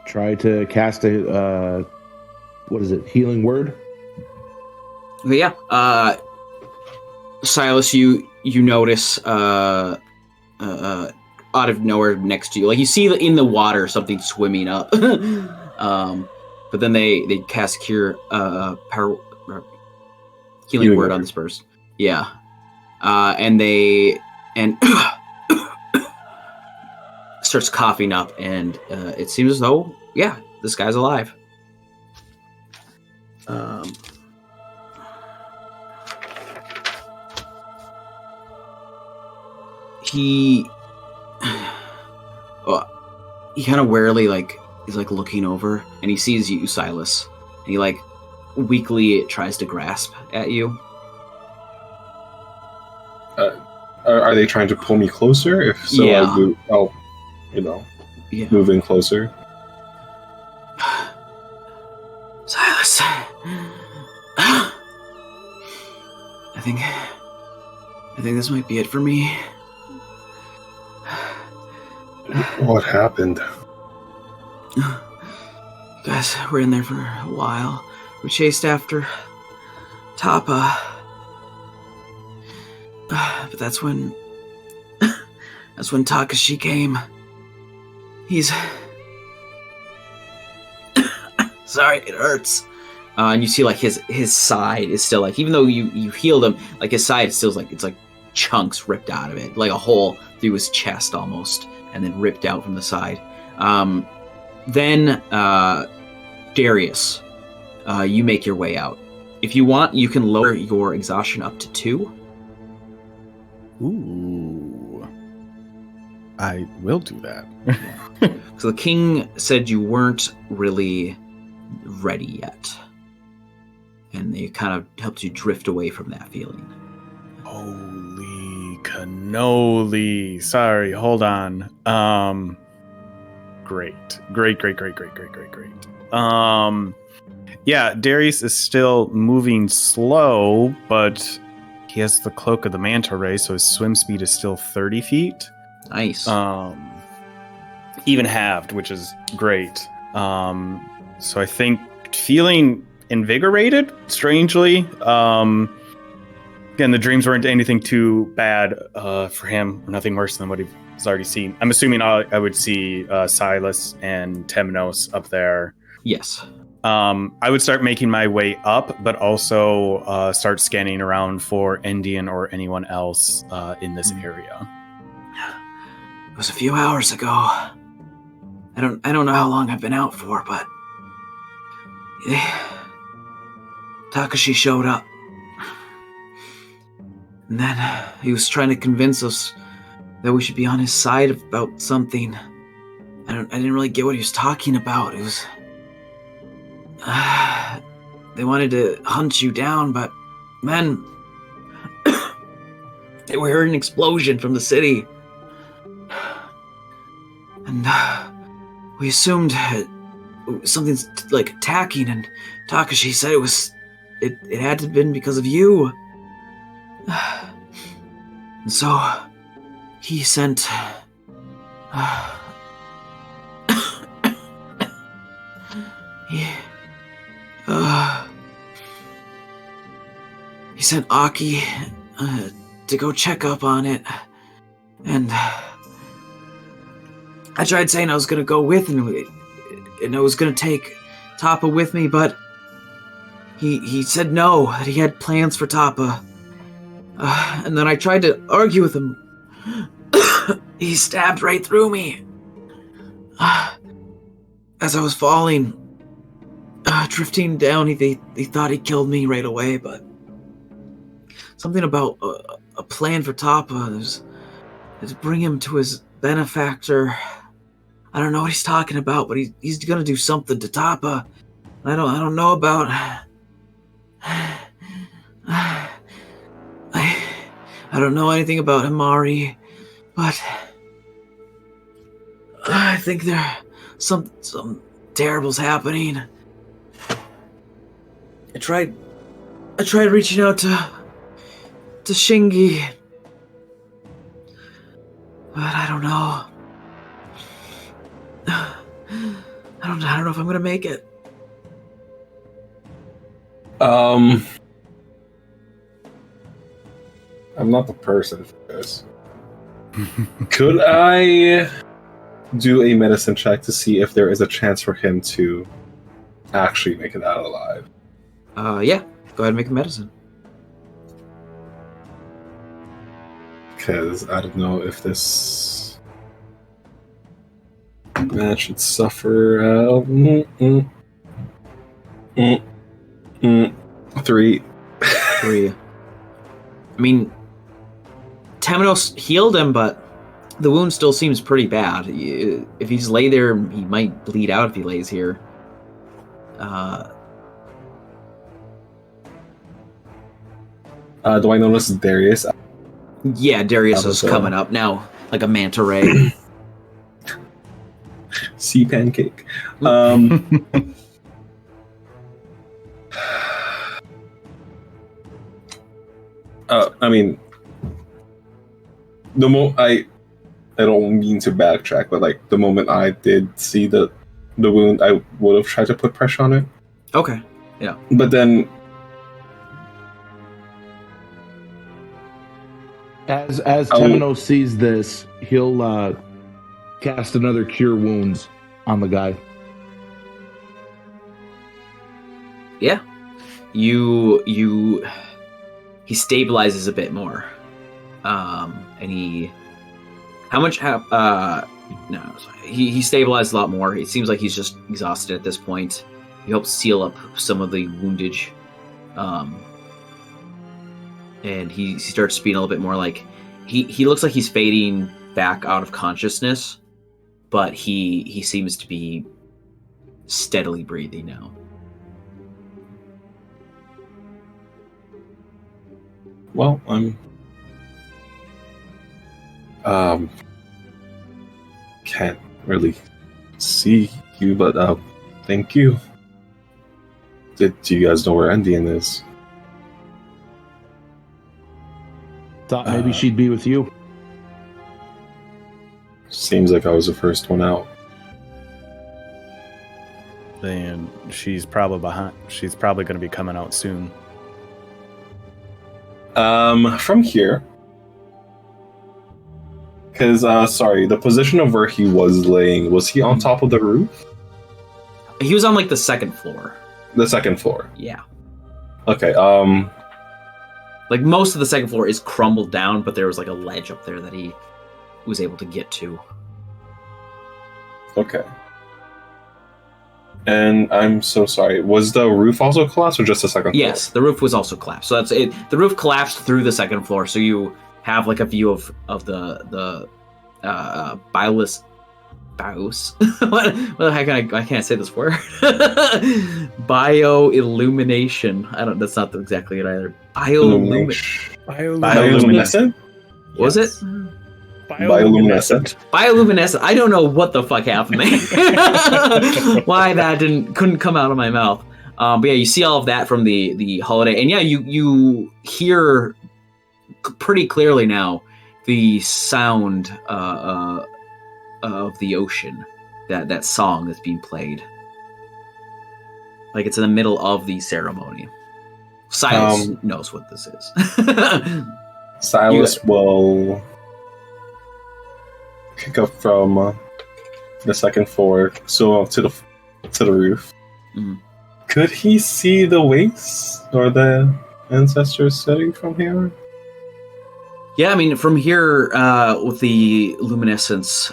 try to cast a healing word. Okay, yeah. Silas, you notice out of nowhere next to you, you see in the water something swimming up. But then they cast cure healing word on this person. Yeah, and starts coughing up, and it seems as though this guy's alive. He kind of warily he's looking over, and he sees you, Silas, and he weakly tries to grasp at you. Are they trying to pull me closer? If so, yeah. I'll move in closer. Silas, I think I think this might be it for me. What happened? Guys, we're in there for a while. We chased after Tapa. But that's when Takashi came. He's sorry, it hurts. And you see like his side is still like, even though you healed him, like his side is still like, it's like chunks ripped out of it, like a hole through his chest almost, and then ripped out from the side. Then Darius, you make your way out. If you want, you can lower your exhaustion up to 2. Ooh. I will do that. So the king said you weren't really ready yet. And they kind of helped you drift away from that feeling. Holy cannoli. Sorry, hold on. Great. Yeah, Darius is still moving slow, but he has the cloak of the manta ray, so his swim speed is still 30 feet. Nice. Even halved, which is great. So I think feeling invigorated, strangely. Again, the dreams weren't anything too bad for him, or nothing worse than what he's already seen. I'm assuming I would see Silas and Temenos up there. Yes. I would start making my way up, but also start scanning around for Endien or anyone else in this area. It was a few hours ago. I don't know how long I've been out for, but Takashi showed up. And then he was trying to convince us that we should be on his side about something. I didn't really get what he was talking about. It was they wanted to hunt you down, but then we heard an explosion from the city. And we assumed something's like attacking, and Takashi said it had to have been because of you. And so he sent he sent Aki to go check up on it, and I tried saying I was going to go with and I was going to take Tapa with me, but he said no, that he had plans for Tapa. And then I tried to argue with him. He stabbed right through me. As I was falling, drifting down, he thought he killed me right away, but something about a plan for Tapa is to bring him to his benefactor. I don't know what he's talking about, but he's gonna do something to Tapa. I don't know about. I don't know anything about Himari, but I think there some terrible's happening. I tried reaching out to Shingi, but I don't know. I don't know if I'm gonna make it. I'm not the person for this. Could I do a medicine check to see if there is a chance for him to actually make it out alive? Yeah. Go ahead and make a medicine. Because I don't know if this man should suffer. 3. 3. I mean, Temenos healed him, but the wound still seems pretty bad. If he's lay there, he might bleed out if he lays here. Do I notice Darius? Yeah, Darius is coming up now, like a manta ray. Sea pancake. I mean, I don't mean to backtrack, but like the moment I did see the wound, I would have tried to put pressure on it. Okay. Yeah. But then, As Temenos sees this, he'll cast another Cure Wounds on the guy. Yeah. He stabilizes a bit more. And he stabilizes a lot more. It seems like he's just exhausted at this point. He helps seal up some of the woundage. And he starts being a little bit more like he looks like he's fading back out of consciousness, but he seems to be steadily breathing now. Well, I'm can't really see you, but thank you. Do you guys know where Endien is? Thought maybe she'd be with you. Seems like I was the first one out. Then she's probably behind. She's probably going to be coming out soon. From here, because sorry, the position of where he was laying, was he on top of the roof? He was on like the second floor. The second floor. Yeah. Okay. Like most of the second floor is crumbled down, but there was like a ledge up there that he was able to get to. Okay. And I'm so sorry. Was the roof also collapsed or just the second floor? Yes, the roof was also collapsed. So that's it. The roof collapsed through the second floor, so you have like a view of the bios. what the heck? I can't say this word. Bioillumination. That's not exactly it either. Bioluminescent? Was it? Bioluminescent. Bioluminescent. I don't know what the fuck happened there. Why that couldn't come out of my mouth. But yeah, you see all of that from the holiday, and yeah, you hear pretty clearly now the sound of the ocean, that song that's being played. Like it's in the middle of the ceremony. Silas knows what this is. Silas will kick up from the second floor, so up to the roof. Mm-hmm. Could he see the wastes or the ancestors sitting from here? Yeah, I mean, from here with the luminescence,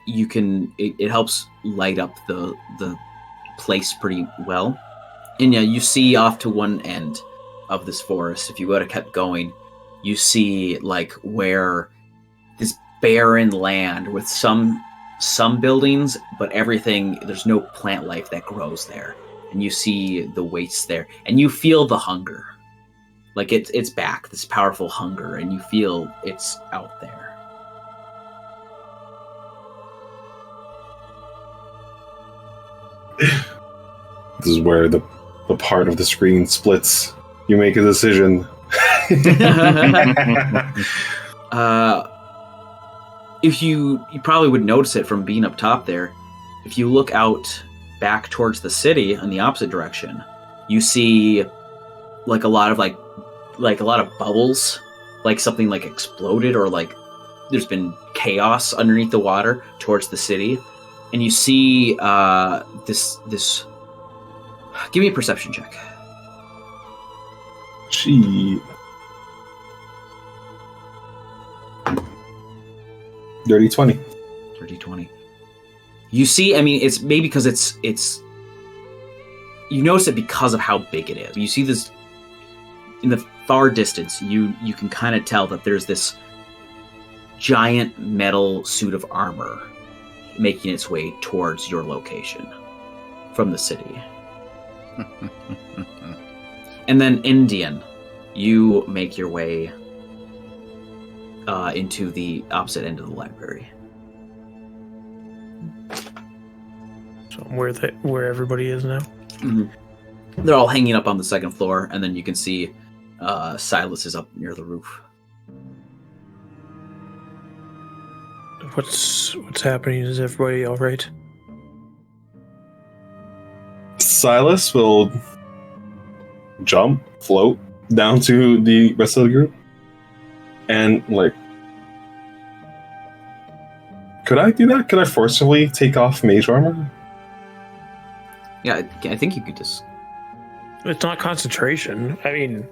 you can it helps light up the place pretty well. And yeah, you see off to one end of this forest. If you would have kept going, you see like where this barren land with some buildings, but everything, there's no plant life that grows there. And you see the wastes there, and you feel the hunger. Like it's back, this powerful hunger, and you feel it's out there. This is where the part of the screen splits. You make a decision. If you probably would notice it from being up top there. If you look out back towards the city in the opposite direction, you see like a lot of bubbles, like something like exploded, or like there's been chaos underneath the water towards the city. And you see this. Give me a perception check. Gee. Dirty 20. Dirty 20. You see, I mean, it's maybe because it's you notice it because of how big it is. You see this in the far distance. You can kind of tell that there's this giant metal suit of armor making its way towards your location from the city. And then Endien, you make your way into the opposite end of the library. So where everybody is now. Mm-hmm. They're all hanging up on the second floor, and then you can see Silas is up near the roof. What's happening? Is everybody all right? Silas will float down to the rest of the group, and like, could I do that? Could I forcibly take off mage armor? Yeah, I think you could just. It's not concentration. I mean,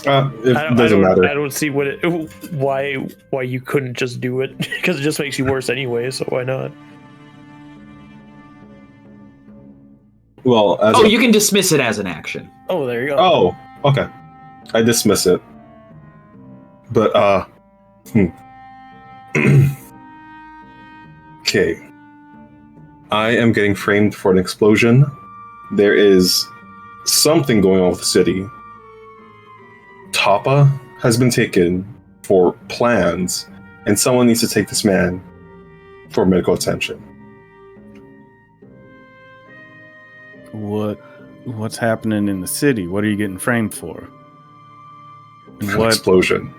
It doesn't matter. I don't see why you couldn't just do it, because it just makes you worse anyway. So why not? Well, you can dismiss it as an action. Oh, there you go. Oh, okay. I dismiss it. But okay. I am getting framed for an explosion. There is something going on with the city. Tapa has been taken for plans, and someone needs to take this man for medical attention. What's happening in the city? What are you getting framed for? An explosion.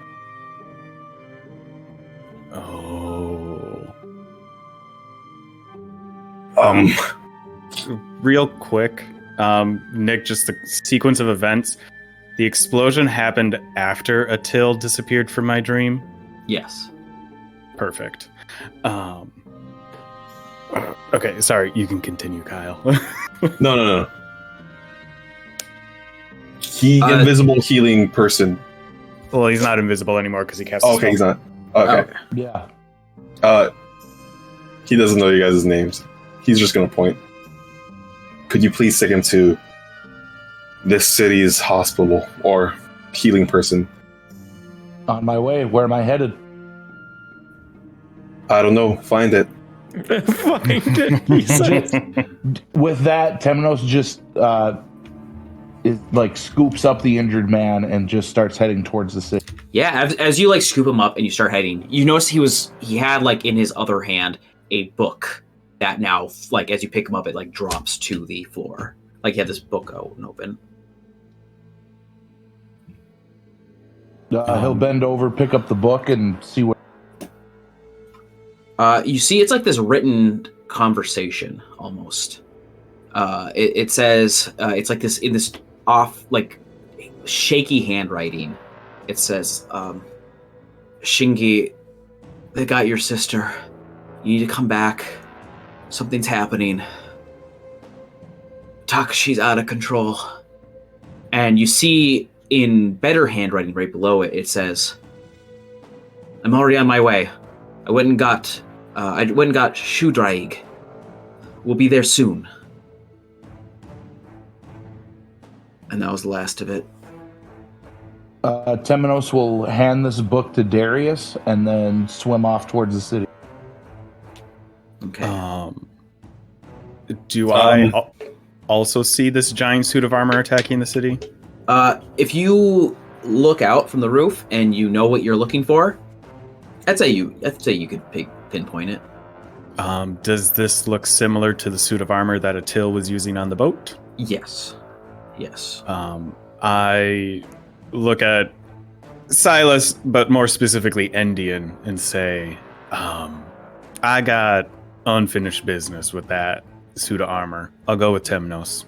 Oh. Real quick, Nick, just the sequence of events. The explosion happened after Attil disappeared from my dream? Yes. Perfect. Okay, sorry, you can continue, Kyle. No. Invisible healing person. Well, he's not invisible anymore because he cast. Okay, he's not. Okay. Yeah. He doesn't know you guys' names. He's just gonna point. Could you please take him to this city's hospital or healing person? On my way. Where am I headed? I don't know. Find it. Find it. He said. With that, Temenos just scoops up the injured man and just starts heading towards the city. Yeah, as you scoop him up and you start heading, you notice he had in his other hand a book that now as you pick him up it drops to the floor. He had this book open. He'll bend over, pick up the book, and see what. You see, it's this written conversation almost. It says it's this in this off shaky handwriting. It says, "Shingi, they got your sister. You need to come back. Something's happening. Takashi's out of control." And you see in better handwriting right below it, it says, "I'm already on my way. I went and got Shudraig. We'll be there soon." And that was the last of it. Temenos will hand this book to Darius and then swim off towards the city. Okay. Do I also see this giant suit of armor attacking the city? If you look out from the roof and you know what you're looking for, I'd say you could pinpoint it. Does this look similar to the suit of armor that Attil was using on the boat? Yes. I look at Silas, but more specifically Endien, and say, I got unfinished business with that suit of armor. I'll go with Temenos.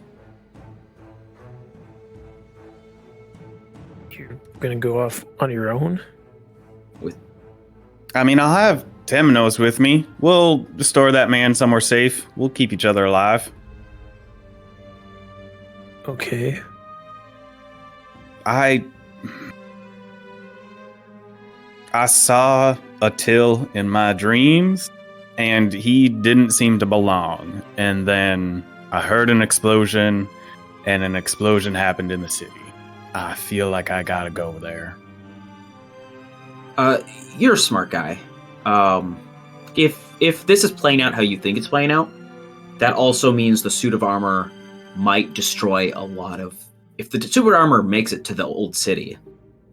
You're gonna go off on your own? I'll have Temenos with me. We'll store that man somewhere safe. We'll keep each other alive. Okay. I saw Attil in my dreams, and he didn't seem to belong. And then I heard an explosion, and an explosion happened in the city. I feel like I gotta go there. You're a smart guy. If this is playing out how you think it's playing out, that also means the suit of armor might destroy a lot of... If the suit of armor makes it to the old city,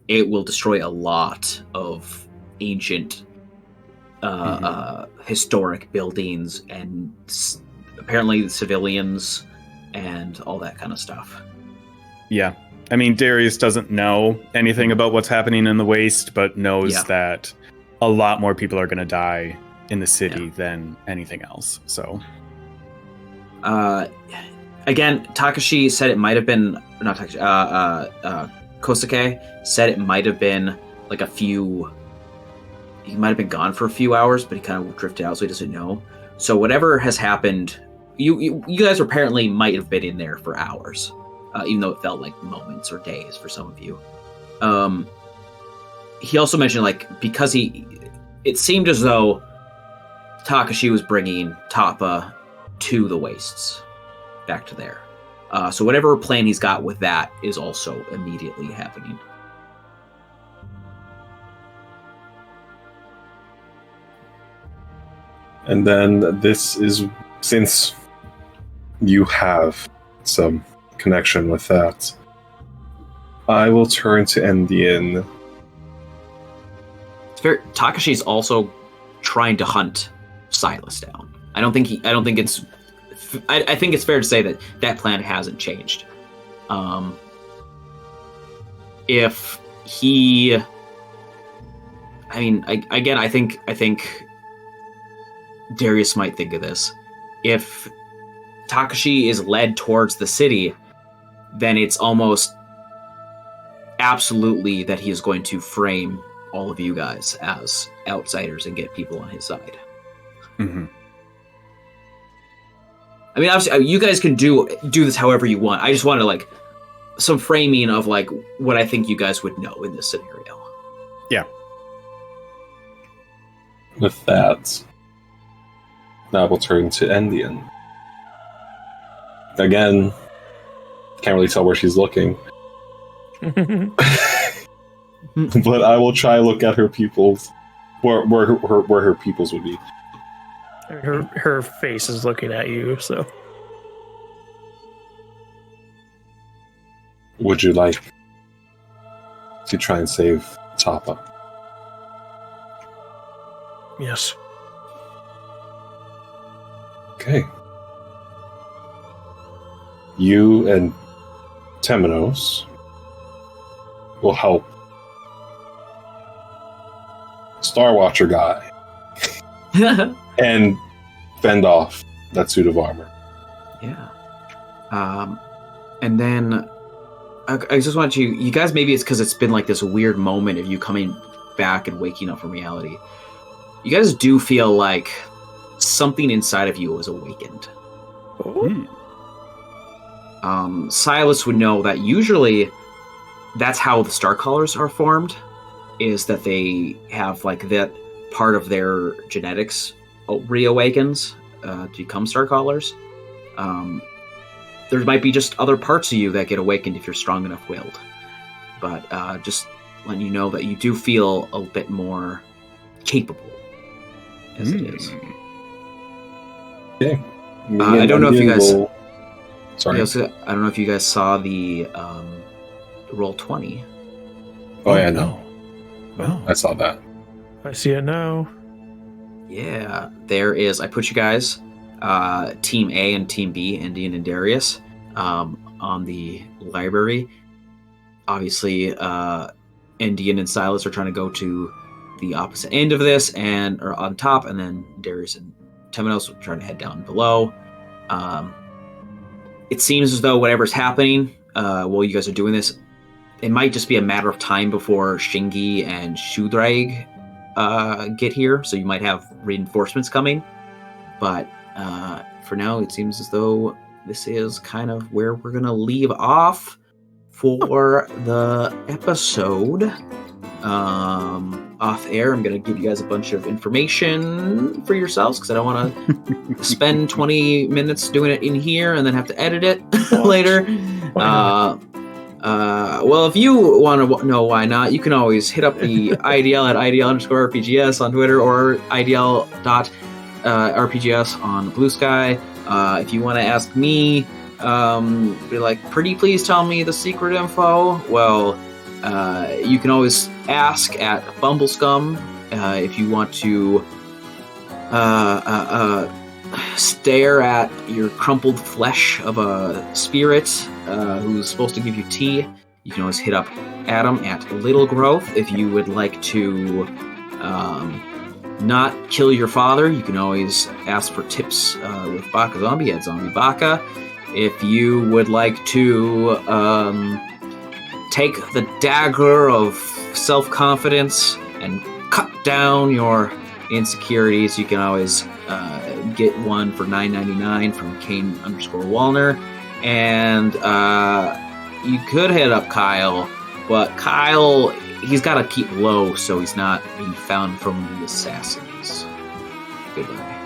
it will destroy a lot of ancient, historic buildings and apparently civilians and all that kind of stuff. Yeah. Darius doesn't know anything about what's happening in the waste, but knows that a lot more people are going to die in the city than anything else. So, again, Takashi said it might have been not Takashi. Kosuke said it might have been like a few. He might have been gone for a few hours, but he kind of drifted out, so he doesn't know. So whatever has happened, you guys apparently might have been in there for hours, even though it felt like moments or days for some of you. He also mentioned, like, because it seemed as though Takashi was bringing Tappa to the wastes, back to there. So whatever plan he's got with that is also immediately happening. And then this is, since you have some connection with that, I will turn to Endien. It's fair. Takashi's also trying to hunt Silas down. I think it's fair to say that plan hasn't changed. If he, I think Darius might think of this. If Takashi is led towards the city, then it's almost absolutely that he is going to frame all of you guys as outsiders and get people on his side. Mm-hmm. I mean, obviously, you guys can do this however you want. I just wanted, like, some framing of, like, what I think you guys would know in this scenario. Yeah. With that, now we'll turn to Endien. Again, can't really tell where she's looking. But I will try to look at her pupils, where her pupils would be. Her face is looking at you, so. Would you like to try and save Tappa? Yes. Okay. You and Temenos will help Star Watcher guy and fend off that suit of armor. Yeah. And then I just want you guys, maybe it's because it's been like this weird moment of you coming back and waking up from reality. You guys do feel like something inside of you was awakened. Oh. Silas would know that usually that's how the Star Callers are formed, is that they have like that part of their genetics reawakens to become Star Callers. There might be just other parts of you that get awakened if you're strong enough willed. But just letting you know that you do feel a bit more capable as it is. Okay. I don't know if you guys... Sorry. I don't know if you guys saw the roll 20. Oh yeah, no. Oh. I saw that. I see it now. Yeah, there is. I put you guys, Team A and Team B, Endien and Darius, on the library. Obviously, Endien and Silas are trying to go to the opposite end of this, and are on top, and then Darius and Temenos are trying to head down below. It seems as though whatever's happening while you guys are doing this, it might just be a matter of time before Shingi and Shudraig get here, so you might have reinforcements coming. But for now, it seems as though this is kind of where we're going to leave off for the episode. Off air, I'm going to give you guys a bunch of information for yourselves, because I don't want to spend 20 minutes doing it in here and then have to edit it later. Well, if you want to know why not, you can always hit up the IDL at IDL_RPGS on Twitter, or IDL.RPGS on Blue Sky. If you want to ask me, be like, pretty please tell me the secret info, well, you can always ask at Bumblescum if you want to stare at your crumpled flesh of a spirit who's supposed to give you tea. You can always hit up Adam at Little Growth if you would like to not kill your father, you can always ask for tips with BakaZombie at Zombie Baka. If you would like to take the dagger of self-confidence and cut down your insecurities, you can always get one for $9.99 from Kane _Wallner. And you could hit up Kyle, but Kyle, he's got to keep low so he's not being found from the assassins. Goodbye.